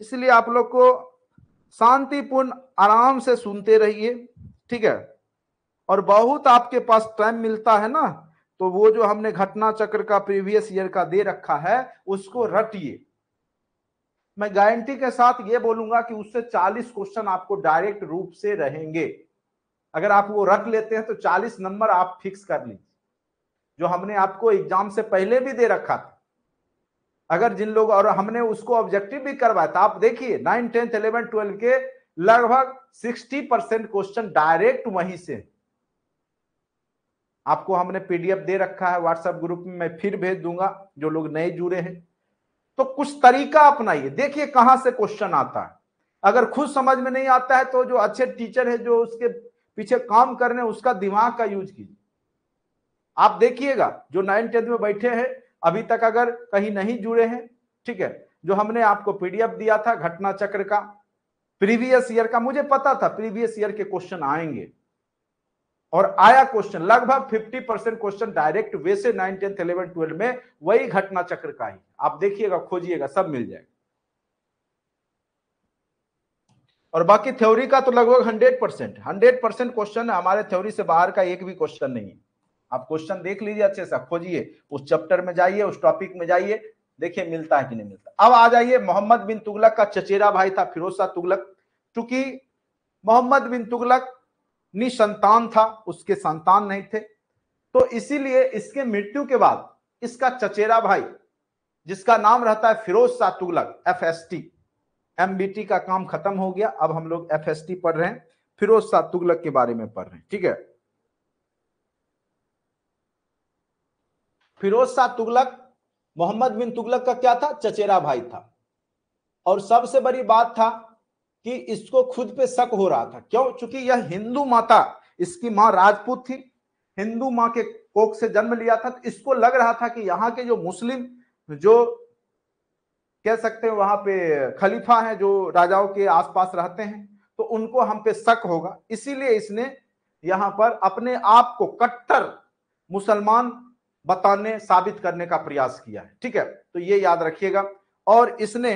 [SPEAKER 1] इसलिए आप लोग को शांतिपूर्ण आराम से सुनते रहिए, ठीक है। और बहुत आपके पास टाइम मिलता है ना, तो वो जो हमने घटना चक्र का प्रीवियस ईयर का दे रखा है उसको रटिए। मैं गारंटी के साथ ये बोलूंगा कि उससे 40 क्वेश्चन आपको डायरेक्ट रूप से रहेंगे। अगर आप वो रख लेते हैं तो 40 नंबर आप फिक्स कर लीजिए, जो हमने आपको एग्जाम से पहले भी दे रखा था। अगर जिन लोग, और हमने उसको ऑब्जेक्टिव भी करवाया था, आप देखिए 9, 10, 11, 12 के लगभग 60% क्वेश्चन डायरेक्ट वहीं से। आपको हमने पीडीएफ दे रखा है व्हाट्सएप ग्रुप में, मैं फिर भेज दूंगा जो लोग नए जुड़े हैं। तो कुछ तरीका अपनाइए, देखिए कहां से क्वेश्चन आता है। अगर खुद समझ में नहीं आता है तो जो अच्छे टीचर है जो उसके पीछे काम कर रहे हैं उसका दिमाग का यूज कीजिए। आप देखिएगा जो 9, 10 में बैठे हैं अभी तक अगर कहीं नहीं जुड़े हैं, ठीक है, जो हमने आपको पीडीएफ दिया था घटना चक्र का प्रीवियस ईयर का, मुझे पता था प्रीवियस ईयर के क्वेश्चन आएंगे और आया क्वेश्चन। लगभग 50% क्वेश्चन डायरेक्ट वे से 9, 10, 11, 12 में वही घटना चक्र का ही। आप देखिएगा, खोजिएगा, सब मिल जाएगा। और बाकी थ्योरी का तो लगभग 100% क्वेश्चन है हमारे, थ्योरी से बाहर का एक भी क्वेश्चन नहीं है। आप क्वेश्चन देख लीजिए अच्छे से, खोजिए उस चैप्टर में जाइए, उस टॉपिक में जाइए, देखिए मिलता है कि नहीं मिलता। अब आ जाइए, मोहम्मद बिन तुगलक का चचेरा भाई था फिरोज शाह तुगलक। चूंकि मोहम्मद बिन तुगलक निसंतान था, उसके संतान नहीं थे, तो इसीलिए इसके मृत्यु के बाद इसका चचेरा भाई, जिसका नाम रहता है फिरोज शाह तुगलक, FST, MBT का काम खत्म हो गया, अब हम लोग FST पढ़ रहे हैं, फिरोज शाह तुगलक के बारे में पढ़ रहे हैं, ठीक है। फिरोज शाह तुगलक मोहम्मद बिन तुगलक का क्या था, चचेरा भाई था। और सबसे बड़ी बात था कि इसको खुद पे शक हो रहा था, क्यों? चूंकि यह हिंदू माता, इसकी मां राजपूत थी, हिंदू मां के कोख से जन्म लिया था, तो इसको लग रहा था कि यहाँ के जो मुस्लिम, जो कह सकते हैं वहां पे खलीफा हैं, जो राजाओं के आसपास रहते हैं, तो उनको हम पे शक होगा, इसीलिए इसने यहां पर अपने आप को कट्टर मुसलमान बताने, साबित करने का प्रयास किया है, ठीक है। तो ये याद रखिएगा। और इसने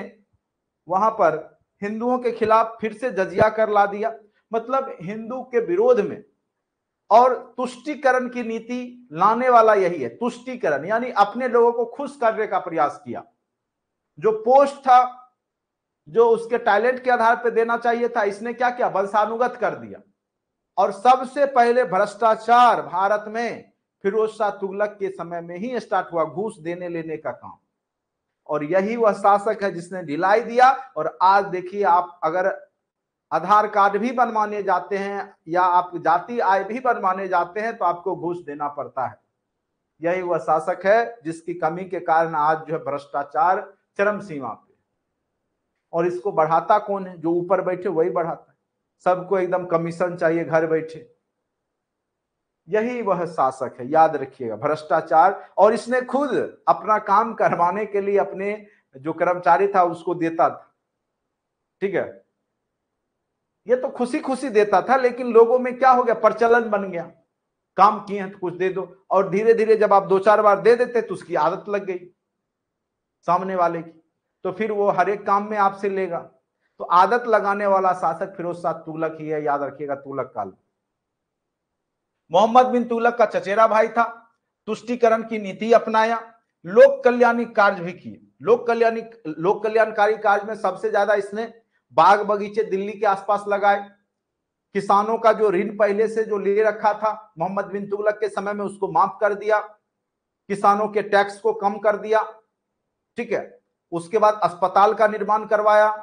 [SPEAKER 1] वहां पर हिंदुओं के खिलाफ फिर से जजिया कर ला दिया, मतलब हिंदू के विरोध में, और तुष्टीकरण की नीति लाने वाला यही है, तुष्टीकरण, यानी अपने लोगों को खुश करने का प्रयास किया। जो पोस्ट था, जो उसके टैलेंट के आधार पर देना चाहिए था, इसने क्या किया, वंशानुगत कर दिया। और सबसे पहले भ्रष्टाचार भारत में फिरोज शाह तुगलक के समय में ही स्टार्ट हुआ, घूस देने लेने का काम। और यही वह शासक है जिसने ढिलाई दिया। और आज देखिए, आप अगर आधार कार्ड भी बनवाने जाते हैं या आप जाति आय भी बनवाने जाते हैं, तो आपको घूस देना पड़ता है। यही वह शासक है जिसकी कमी के कारण आज जो है भ्रष्टाचार चरम सीमा पे। और इसको बढ़ाता कौन है? जो ऊपर बैठे वही बढ़ाता है, सबको एकदम कमीशन चाहिए घर बैठे। यही वह शासक है, याद रखिएगा, भ्रष्टाचार। और इसने खुद अपना काम करवाने के लिए अपने जो कर्मचारी था उसको देता था, ठीक है। ये तो खुशी खुशी देता था, लेकिन लोगों में क्या हो गया, प्रचलन बन गया, काम किए हैं तो कुछ दे दो। और धीरे धीरे जब आप 2-4 बार दे देते तो उसकी आदत लग गई सामने वाले की, तो फिर वो हर एक काम में आपसे लेगा। तो आदत लगाने वाला शासक फिरोज शाह तुगलक ही है, याद रखिएगा, तुगलक काल। मोहम्मद बिन तुगलक का चचेरा भाई था, तुष्टीकरण की नीति अपनाया, लोक कल्याणी कार्य भी किए। लोक कल्याणकारी कार्य में सबसे ज्यादा इसने बाग बगीचे दिल्ली के आसपास लगाए। किसानों का जो ऋण पहले से जो ले रखा था मोहम्मद बिन तुगलक के समय में, उसको माफ कर दिया, किसानों के टैक्स को कम कर दिया, ठीक है। उसके बाद अस्पताल का निर्माण करवाया,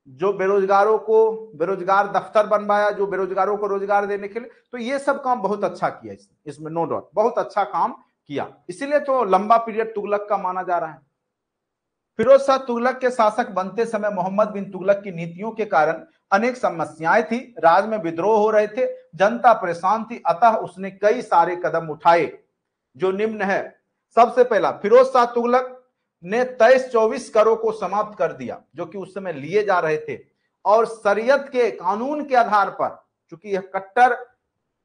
[SPEAKER 1] जो बेरोजगारों को बेरोजगार दफ्तर बनवाया, जो बेरोजगारों को रोजगार देने के लिए। तो ये सब काम बहुत अच्छा किया इसमें नो डाउट, बहुत अच्छा काम किया, इसीलिए तो लंबा पीरियड तुगलक का माना जा रहा है। फिरोज शाह तुगलक के शासक बनते समय मोहम्मद बिन तुगलक की नीतियों के कारण अनेक समस्याएं थी, राज्य में विद्रोह हो रहे थे, जनता परेशान थी, अतः उसने कई सारे कदम उठाए जो निम्न है। सबसे पहला, फिरोज शाह तुगलक ने 23-24 करों को समाप्त कर दिया जो कि उस समय लिए जा रहे थे, और शरीयत के कानून के आधार पर, चूंकि यह कट्टर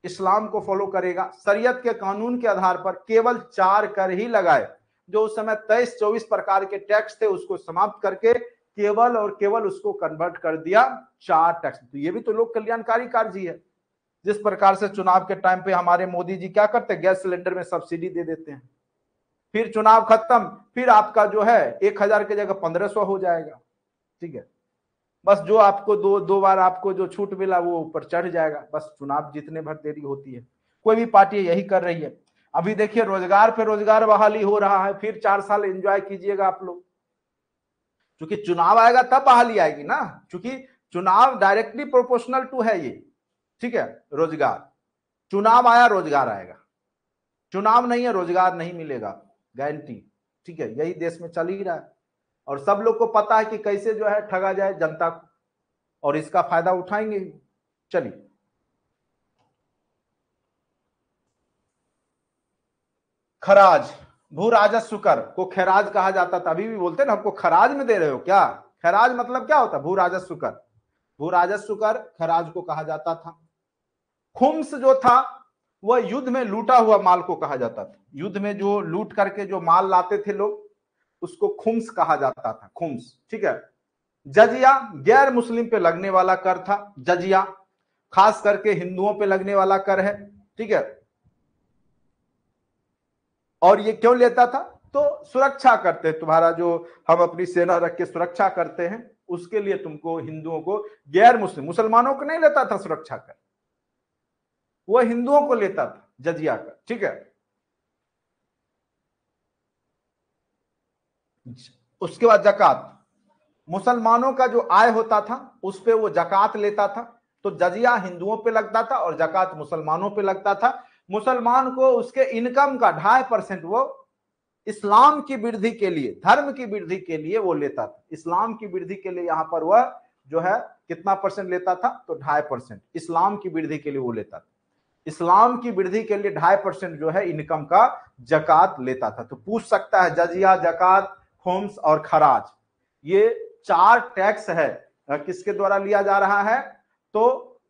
[SPEAKER 1] इस्लाम को फॉलो करेगा, शरीयत के कानून के आधार पर केवल 4 कर ही लगाए। जो उस समय 23-24 प्रकार के टैक्स थे उसको समाप्त करके केवल और केवल उसको कन्वर्ट कर दिया 4 टैक्स। तो ये भी तो लोक कल्याणकारी कार्य ही है। जिस प्रकार से चुनाव के टाइम पे हमारे मोदी जी क्या करते हैं, गैस सिलेंडर में सब्सिडी दे देते हैं, फिर चुनाव खत्म, फिर आपका जो है 1000 की जगह 1500 हो जाएगा, ठीक है। बस जो आपको दो बार आपको जो छूट मिला वो ऊपर चढ़ जाएगा, बस चुनाव जीतने भर देरी होती है। कोई भी पार्टी यही कर रही है। अभी देखिए, रोजगार पे रोजगार बहाली हो रहा है, फिर 4 साल एंजॉय कीजिएगा आप लोग, क्योंकि चुनाव आएगा तब बहाली आएगी ना, क्योंकि चुनाव डायरेक्टली प्रोपोर्शनल टू है ये, ठीक है। रोजगार, चुनाव आया रोजगार आएगा, चुनाव नहीं है रोजगार नहीं मिलेगा, गारंटी, ठीक है। यही देश में चल ही रहा है, और सब लोग को पता है कि कैसे जो है ठगा जाए जनता को, और इसका फायदा उठाएंगे। चलिए, खराज, भू राजस्व कर को खराज कहा जाता था, अभी भी बोलते हैं ना, हमको खराज में दे रहे हो क्या। खराज मतलब क्या होता है, भू राजस्व कर, भू राजस्व कर खराज को कहा जाता था। खुम्स जो था वह युद्ध में लूटा हुआ माल को कहा जाता था, युद्ध में जो लूट करके जो माल लाते थे लोग, उसको खुम्स कहा जाता था, खुम्स, ठीक है। जजिया, गैर मुस्लिम पे लगने वाला कर था, जजिया खास करके हिंदुओं पे लगने वाला कर है, ठीक है। और ये क्यों लेता था? तो सुरक्षा करते, तुम्हारा जो हम अपनी सेना रख के सुरक्षा करते हैं उसके लिए तुमको हिंदुओं को, गैर मुस्लिम मुसलमानों को नहीं लेता था सुरक्षा कर, वो हिंदुओं को लेता था जजिया कर। ठीक है, उसके बाद जकात, मुसलमानों का जो आय होता था उस पे वो जकात लेता था। तो जजिया हिंदुओं पे लगता था और जकात मुसलमानों पे लगता था। मुसलमान को उसके इनकम का 2.5% वो इस्लाम की वृद्धि के लिए, धर्म की वृद्धि के लिए वो लेता था। इस्लाम की वृद्धि के लिए यहां पर वह जो है कितना परसेंट लेता था? तो 2.5% इस्लाम की वृद्धि के लिए वो लेता था। इस्लाम की वृद्धि के लिए 2.5% जो है इनकम का जकात लेता था। तो पूछ सकता है जजिया, जकात, खुम्स और खराज, ये 4 टैक्स है किसके द्वारा लिया जा रहा है? तो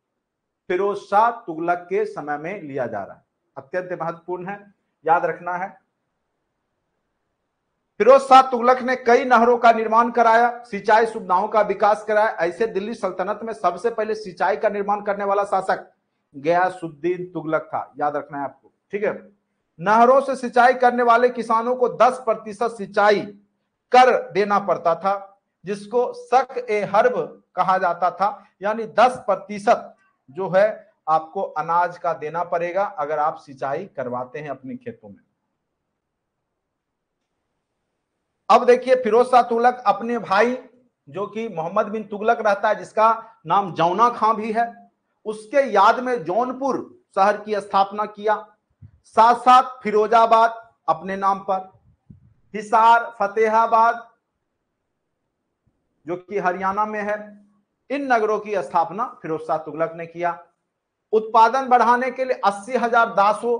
[SPEAKER 1] फिरोज शाह तुगलक के समय में लिया जा रहा है। अत्यंत महत्वपूर्ण है, याद रखना है। फिरोज शाह तुगलक ने कई नहरों का निर्माण कराया, सिंचाई सुविधाओं का विकास कराया। ऐसे दिल्ली सल्तनत में सबसे पहले सिंचाई का निर्माण करने वाला शासक गयासुद्दीन तुगलक था, याद रखना है आपको। ठीक है, नहरों से सिंचाई करने वाले किसानों को 10% सिंचाई कर देना पड़ता था, जिसको शक ए हर्ब कहा जाता था। यानी 10% जो है आपको अनाज का देना पड़ेगा अगर आप सिंचाई करवाते हैं अपने खेतों में। अब देखिए फिरोज शाह तुगलक अपने भाई जो कि मोहम्मद बिन तुगलक रहता है, जिसका नाम जौना खां भी है, उसके याद में जौनपुर शहर की स्थापना किया। साथ साथ फिरोजाबाद अपने नाम पर, हिसार, फतेहाबाद जो कि हरियाणा में है, इन नगरों की स्थापना फिरोज शाह तुगलक ने किया। उत्पादन बढ़ाने के लिए 80,000 दासों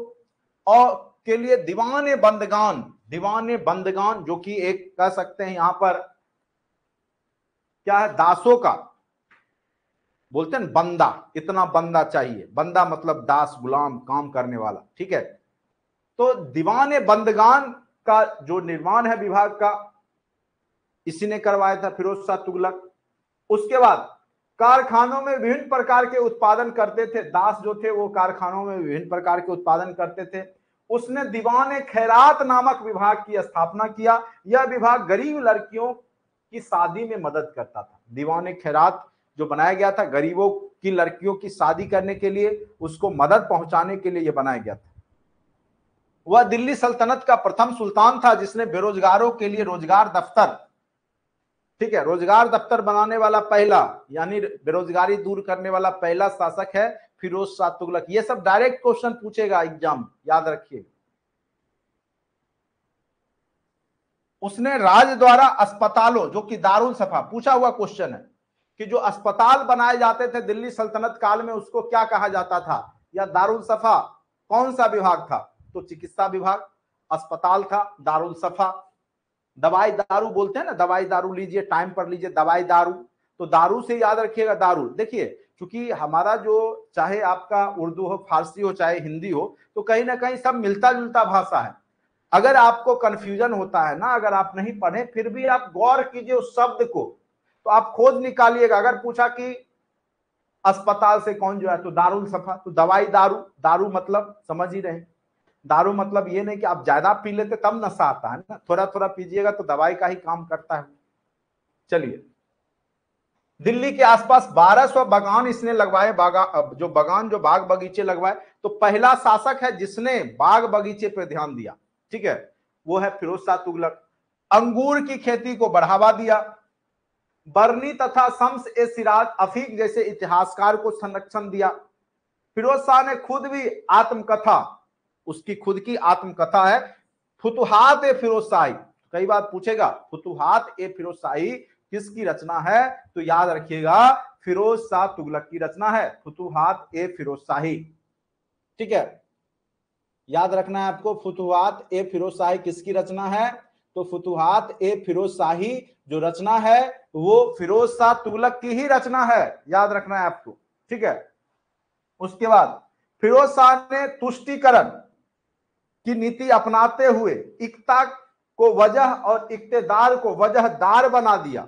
[SPEAKER 1] और के लिए दीवाने बंदगान जो कि एक कह सकते हैं यहां पर क्या है, दासों का बोलते हैं बंदा, इतना बंदा चाहिए। बंदा मतलब दास, गुलाम, काम करने वाला। ठीक है, तो दीवाने बंदगान का जो निर्माण है विभाग का, इसी ने करवाया था फिरोज शाह तुगलक। उसके बाद कारखानों में विभिन्न प्रकार के उत्पादन करते थे, दास जो थे वो कारखानों में विभिन्न प्रकार के उत्पादन करते थे। उसने दीवाने खैरात नामक विभाग की स्थापना किया। यह विभाग गरीब लड़कियों की शादी में मदद करता था। दीवाने खैरात जो बनाया गया था गरीबों की लड़कियों की शादी करने के लिए, उसको मदद पहुंचाने के लिए यह बनाया गया था। वह दिल्ली सल्तनत का प्रथम सुल्तान था जिसने बेरोजगारों के लिए रोजगार दफ्तर, ठीक है, रोजगार दफ्तर बनाने वाला पहला, यानी बेरोजगारी दूर करने वाला पहला शासक है फिरोज शाह तुगलक। ये सब डायरेक्ट क्वेश्चन पूछेगा एग्जाम, याद रखिए। उसने राज्य द्वारा अस्पतालों, जो कि दारुल सफा पूछा हुआ क्वेश्चन है कि जो अस्पताल बनाए जाते थे दिल्ली सल्तनत काल में उसको क्या कहा जाता था, या दारुल सफा कौन सा विभाग था? तो चिकित्सा विभाग। अस्पताल था दारुल सफा। दवाई दारू बोलते हैं ना, दवाई दारू लीजिए, टाइम पर लीजिए दवाई दारू, तो दारू से याद रखिएगा दारू। देखिए क्योंकि हमारा जो चाहे आपका उर्दू हो, फारसी हो, चाहे हिंदी हो, तो कहीं ना कहीं सब मिलता जुलता भाषा है। अगर आपको कंफ्यूजन होता है ना, अगर आप नहीं पढ़े, फिर भी आप गौर कीजिए उस शब्द को, तो आप खोज निकालिएगा। अगर पूछा कि अस्पताल से कौन जो है, तो दारुल सफा, तो दवाई दारू, दारू मतलब समझ ही रहे, दारू मतलब ये नहीं कि आप ज्यादा पी लेते तब नशा आता है ना, थोड़ा थोड़ा पीजिएगा तो दवाई का ही काम करता है। चलिए, दिल्ली के आसपास 1200 बागान इसने लगवाए, जो बाग बगीचे लगवाए। तो पहला शासक है जिसने बाग बगीचे पर ध्यान दिया, ठीक है, वो है फिरोज शाह तुगलक। अंगूर की खेती को बढ़ावा दिया। बर्नी तथा शम्स ए सिराज अफीक जैसे इतिहासकार को संरक्षण दिया। फिरोज शाह ने खुद भी आत्मकथा, उसकी खुद की आत्मकथा है फुतुहात ए फिरोज शाही। कई बार पूछेगा फुतुहात ए फिरोज शाही किसकी रचना है, तो याद रखिएगा फिरोज शाह तुगलक की रचना है, फुतुहात ए फिरोज शाही। ठीक है, याद रखना है आपको, फुतुहात ए फिरोज शाही किसकी रचना है? तो फुतुहात ए फिरोज शाही जो रचना है वो फिरोज शाह तुगलक की ही रचना है, याद रखना है आपको। ठीक है, उसके बाद फिरोज शाह ने तुष्टीकरण की नीति अपनाते हुए इक्ता को वजह और इक्तेदार को वजहदार बना दिया।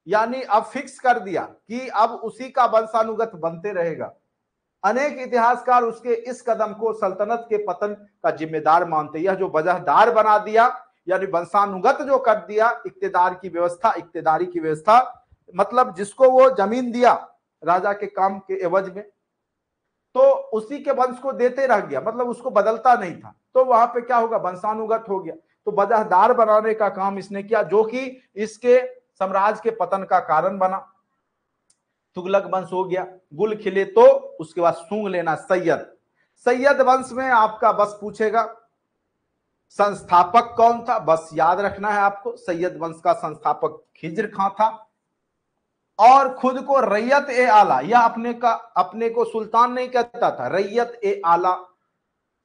[SPEAKER 1] यानी अब फिक्स कर दिया कि अब उसी का वंशानुगत बनते रहेगा। अनेक इतिहासकार उसके इस कदम को सल्तनत के पतन का जिम्मेदार मानते। यह जो वजहदार बना दिया, यानी वंशानुगत जो कर दिया इक्तेदारी की व्यवस्था, मतलब जिसको वो जमीन दिया राजा के काम के एवज में, तो उसी के वंश को देते रह गया, मतलब उसको बदलता नहीं था। तो वहां पे क्या होगा, वंशानुगत हो गया। तो वजहदार बनाने का काम इसने किया, जो कि इसके साम्राज्य के पतन का कारण बना। तुगलक वंश हो गया, गुल खिले तो उसके बाद सूंघ लेना सैयद वंश में आपका बस पूछेगा संस्थापक कौन था, बस याद रखना है आपको। सैयद वंश का संस्थापक खिज्र खां था, और खुद को रैयत ए आला, यह अपने को सुल्तान नहीं कहता था, रैयत ए आला,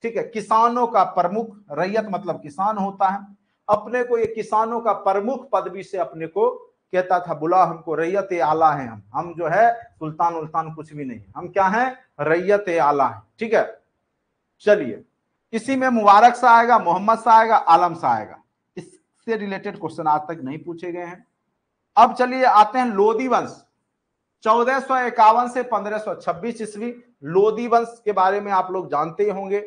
[SPEAKER 1] ठीक है, किसानों का प्रमुख, रैयत मतलब किसान होता है, अपने को ये किसानों का प्रमुख पदवी से अपने को कहता था, बुला हमको रैयत ए आला है, हम जो है सुल्तान उल्तान कुछ भी नहीं, हम क्या हैं, रैयत ए आला है, ठीक है। चलिए, इसी में मुबारक सा आएगा, मोहम्मद सा आएगा, आलम सा आएगा। इससे रिलेटेड क्वेश्चन आज तक नहीं पूछे गए हैं। अब चलिए आते हैं लोदी वंश, 1451 से 1526 ईस्वी। लोदी वंश के बारे में आप लोग जानते ही होंगे,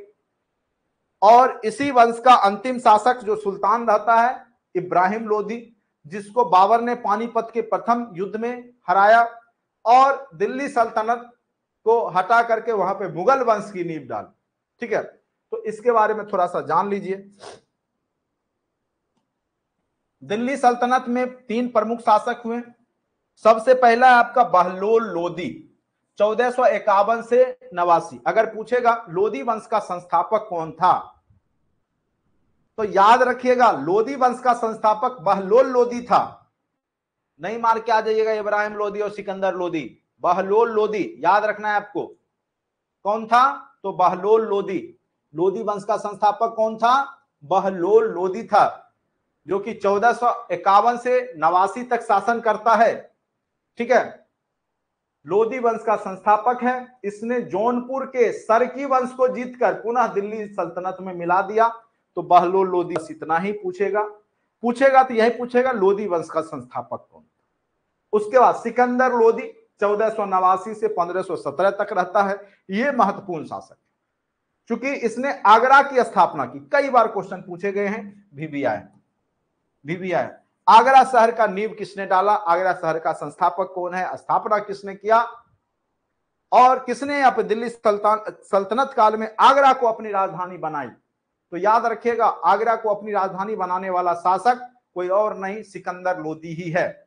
[SPEAKER 1] और इसी वंश का अंतिम शासक जो सुल्तान रहता है इब्राहिम लोदी, जिसको बाबर ने पानीपत के प्रथम युद्ध में हराया और दिल्ली सल्तनत को हटा करके वहां पे मुगल वंश की नींव डाली, ठीक है। तो इसके बारे में थोड़ा सा जान लीजिए। दिल्ली सल्तनत में 3 प्रमुख शासक हुए। सबसे पहला है आपका बहलोल लोदी, 1451 से 89। अगर पूछेगा लोदी वंश का संस्थापक कौन था, तो याद रखिएगा लोदी वंश का संस्थापक बहलोल लोदी था। नहीं मार के आ जाइएगा इब्राहिम लोदी और सिकंदर लोदी, बहलोल लोदी याद रखना है आपको। कौन था, तो बहलोल लोदी। लोदी वंश का संस्थापक कौन था, बहलोल लोदी था, जो कि 1451 से 89 तक शासन करता है, ठीक है। लोदी वंश का संस्थापक है। इसने जौनपुर के सरकी वंश को जीतकर पुनः दिल्ली सल्तनत में मिला दिया। तो बहलोल लोदी, इतना ही पूछेगा तो यही पूछेगा लोदी वंश का संस्थापक कौन। उसके बाद सिकंदर लोदी 1489 से 1517 तक रहता है। यह महत्वपूर्ण शासक है, क्योंकि इसने आगरा की स्थापना की। कई बार क्वेश्चन पूछे गए हैं, VVI आगरा शहर का नींव किसने डाला, आगरा शहर का संस्थापक कौन है, स्थापना किसने किया, और किसने यहाँ पे दिल्ली सल्तनत काल में आगरा को अपनी राजधानी बनाई। तो याद रखिएगा, आगरा को अपनी राजधानी बनाने वाला शासक कोई और नहीं, सिकंदर लोदी ही है।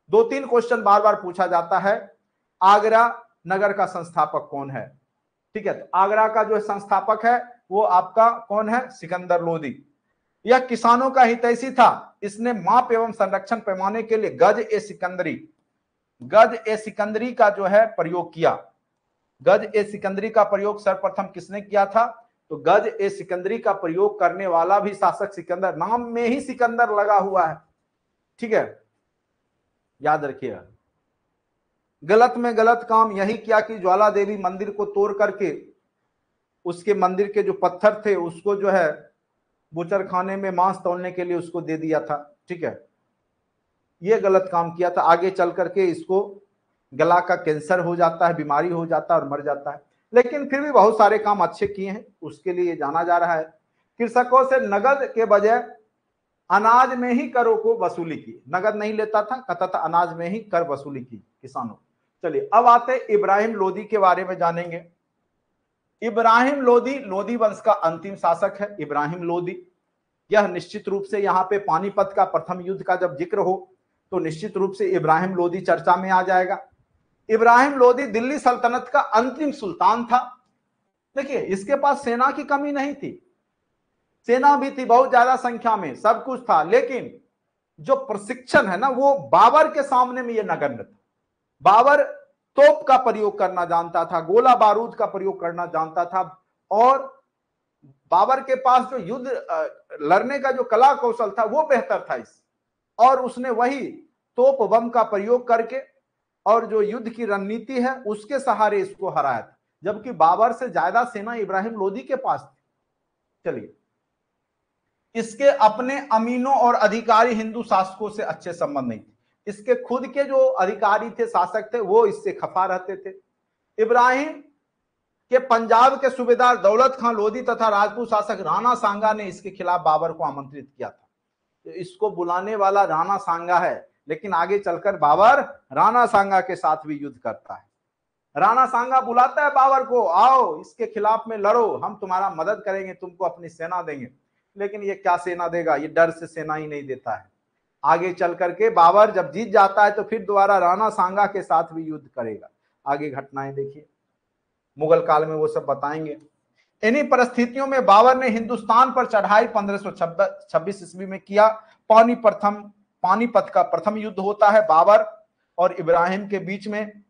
[SPEAKER 1] 2-3 क्वेश्चन बार बार पूछा जाता है, आगरा नगर का संस्थापक कौन है, ठीक है। तो आगरा का जो संस्थापक है वो आपका कौन है, सिकंदर लोदी। यह किसानों का हितैषी था। इसने माप एवं संरक्षण पैमाने के लिए गज ए सिकंदरी का जो है प्रयोग किया। गज ए सिकंदरी का प्रयोग सर्वप्रथम किसने किया था, तो गज ए सिकंदरी का प्रयोग करने वाला भी शासक सिकंदर, नाम में ही सिकंदर लगा हुआ है, ठीक है, याद रखिएगा। गलत में गलत काम यही किया कि ज्वाला देवी मंदिर को तोड़ करके उसके मंदिर के जो पत्थर थे उसको जो है बुचर खाने में मांस तोलने के लिए उसको दे दिया था, ठीक है। ये गलत काम किया था। आगे चल करके इसको गला का कैंसर हो जाता है, बीमारी हो जाता है और मर जाता है। लेकिन फिर भी बहुत सारे काम अच्छे किए हैं, उसके लिए जाना जा रहा है। कृषकों से नगद के बजाय अनाज में ही करों को वसूली की। नगद नहीं लेता था, कहता था अनाज में ही कर वसूली की किसानों। चलिए अब आते इब्राहिम लोदी के बारे में जानेंगे। इब्राहिम लोदी लोदी वंश का अंतिम शासक है। इब्राहिम लोदी, यह निश्चित रूप से यहाँ पे पानीपत का प्रथम युद्ध का जब जिक्र हो तो निश्चित रूप से इब्राहिम लोदी चर्चा में आ जाएगा। इब्राहिम लोदी दिल्ली सल्तनत का अंतिम सुल्तान था। देखिए, इसके पास सेना की कमी नहीं थी, सेना भी थी बहुत ज्यादा संख्या में, सब कुछ था, लेकिन जो प्रशिक्षण है ना वो बाबर के सामने में ये नगण्य था। बाबर तोप का प्रयोग करना जानता था, गोला बारूद का प्रयोग करना जानता था, और बाबर के पास जो युद्ध लड़ने का जो कला कौशल था वो बेहतर था इस, और उसने वही तोप बम का प्रयोग करके और जो युद्ध की रणनीति है उसके सहारे इसको हराया था, जबकि बाबर से ज्यादा सेना इब्राहिम लोदी के पास थी। चलिए, इसके अपने अमीनों और अधिकारी हिंदू शासकों से अच्छे संबंध नहीं थे। इसके खुद के जो अधिकारी थे, शासक थे, वो इससे खफा रहते थे। इब्राहिम कि पंजाब के सूबेदार दौलत खान लोधी तथा राजपूत शासक राणा सांगा ने इसके खिलाफ बाबर को आमंत्रित किया था। तो इसको बुलाने वाला राणा सांगा है, लेकिन आगे चलकर बाबर राणा सांगा के साथ भी युद्ध करता है। राणा सांगा बुलाता है बाबर को, आओ इसके खिलाफ में लड़ो, हम तुम्हारा मदद करेंगे, तुमको अपनी सेना देंगे। लेकिन ये क्या सेना देगा, ये डर से सेना ही नहीं देता है। आगे चल करके बाबर जब जीत जाता है तो फिर दोबारा राणा सांगा के साथ भी युद्ध करेगा। आगे घटनाएं देखिए, मुगल काल में वो सब बताएंगे। इन्हीं परिस्थितियों में बाबर ने हिंदुस्तान पर चढ़ाई 1526 ईस्वी में किया। पानीपत का प्रथम युद्ध होता है बाबर और इब्राहिम के बीच में।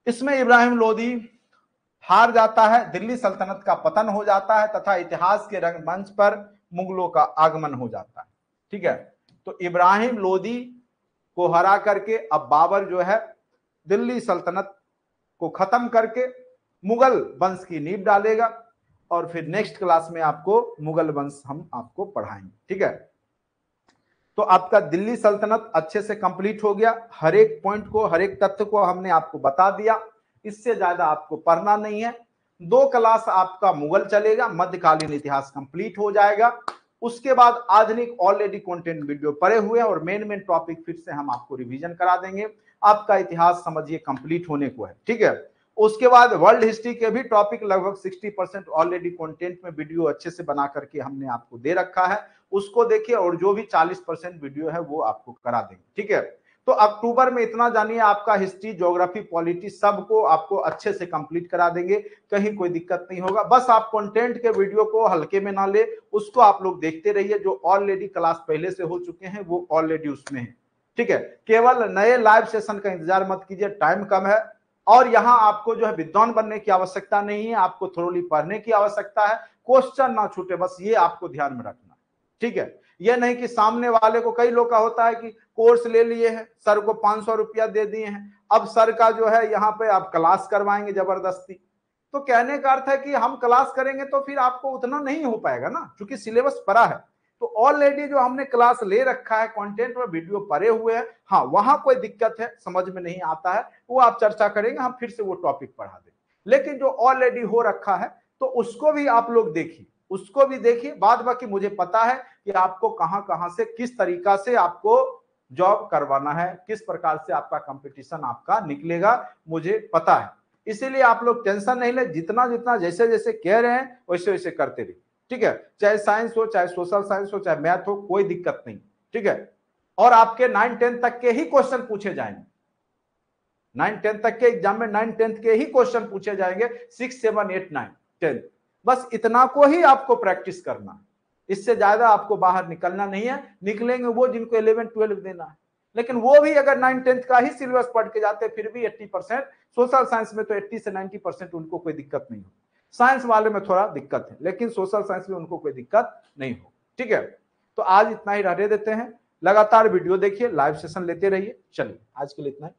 [SPEAKER 1] इसमें इब्राहिम लोधी हार जाता है, दिल्ली सल्तनत का पतन हो जाता है तथा इतिहास के रंगमंच पर मुगलों का आगमन हो जाता है। ठीक है, तो इब्राहिम लोधी को हरा करके अब बाबर जो है दिल्ली सल्तनत को खत्म करके मुगल वंश की नींव डालेगा। और फिर नेक्स्ट क्लास में आपको मुगल वंश हम आपको पढ़ाएंगे। ठीक है, तो आपका दिल्ली सल्तनत अच्छे से कंप्लीट हो गया। हर एक पॉइंट को, हर एक तथ्य को हमने आपको बता दिया। इससे ज्यादा आपको पढ़ना नहीं है। 2 क्लास आपका मुगल चलेगा, मध्यकालीन इतिहास कंप्लीट हो जाएगा। उसके बाद आधुनिक ऑलरेडी कंटेंट वीडियो पड़े हुए हैं और मेन टॉपिक फिर से हम आपको रिवीजन करा देंगे। आपका इतिहास समझिए कंप्लीट होने को है। ठीक है, उसके बाद वर्ल्ड हिस्ट्री के भी टॉपिक लगभग 60% ऑलरेडी कंटेंट में वीडियो अच्छे से बना करके हमने आपको दे रखा है, उसको देखिए। और जो भी 40% वीडियो है वो आपको करा देंगे। ठीक है, तो अक्टूबर में इतना जानिए, आपका हिस्ट्री, ज्योग्राफी, पॉलिटी सबको आपको अच्छे से कंप्लीट करा देंगे, कहीं कोई दिक्कत नहीं होगा। बस आप कंटेंट के वीडियो को हल्के में ना ले, उसको आप लोग देखते रहिए। जो ऑलरेडी क्लास पहले से हो चुके हैं वो ऑलरेडी उसमें है। ठीक है, केवल नए लाइव सेशन का इंतजार मत कीजिए, टाइम कम है। और यहाँ आपको जो है विद्वान बनने की आवश्यकता नहीं है, आपको थोड़ी पढ़ने की आवश्यकता है। क्वेश्चन ना छूटे, बस ये आपको ध्यान में रखना। ठीक है, यह नहीं कि सामने वाले को, कई लोग का होता है कि कोर्स ले लिए हैं, सर को 500 रुपया दे दिए हैं, अब सर का जो है यहाँ पे आप क्लास करवाएंगे जबरदस्ती। तो कहने का अर्थ है कि हम क्लास करेंगे तो फिर आपको उतना नहीं हो पाएगा ना, क्योंकि सिलेबस पड़ा है। तो ऑलरेडी जो हमने क्लास ले रखा है, कंटेंट में वीडियो पड़े हुए हैं। हाँ, वहां कोई दिक्कत है, समझ में नहीं आता है, वो आप चर्चा करेंगे, हम फिर से वो टॉपिक पढ़ा देंगे। लेकिन जो ऑलरेडी हो रखा है तो उसको भी आप लोग देखिए, उसको भी देखिए। बाद बाकी मुझे पता है कि आपको कहां कहां से, किस तरीका से आपको जॉब करवाना है, किस प्रकार से आपका कंपटीशन आपका निकलेगा, मुझे पता है। इसीलिए आप लोग टेंशन नहीं ले, जितना जितना जैसे जैसे कह रहे हैं वैसे वैसे करते रहिए। ठीक है, चाहे साइंस हो, चाहे सोशल साइंस हो, चाहे मैथ हो, कोई दिक्कत नहीं। ठीक है, और आपके 9-10 तक के ही क्वेश्चन पूछे जाएंगे। 9-10 तक के एग्जाम में 9-10 के ही क्वेश्चन पूछे जाएंगे, 6, 7, 8, 9, 10। बस इतना को ही आपको प्रैक्टिस करना है, इससे ज्यादा आपको बाहर निकलना नहीं है। निकलेंगे वो जिनको 11-12 देना है, लेकिन वो भी अगर 9-10 का ही सिलेबस पढ़ के जाते फिर भी 80%, सोशल साइंस में तो 80 से 90% उनको कोई दिक्कत नहीं हो। साइंस वाले में थोड़ा दिक्कत है, लेकिन सोशल साइंस में उनको कोई दिक्कत नहीं हो। ठीक है, तो आज इतना ही रहने देते हैं। लगातार वीडियो देखिए, लाइव सेशन लेते रहिए। चलिए आज के लिए इतना ही।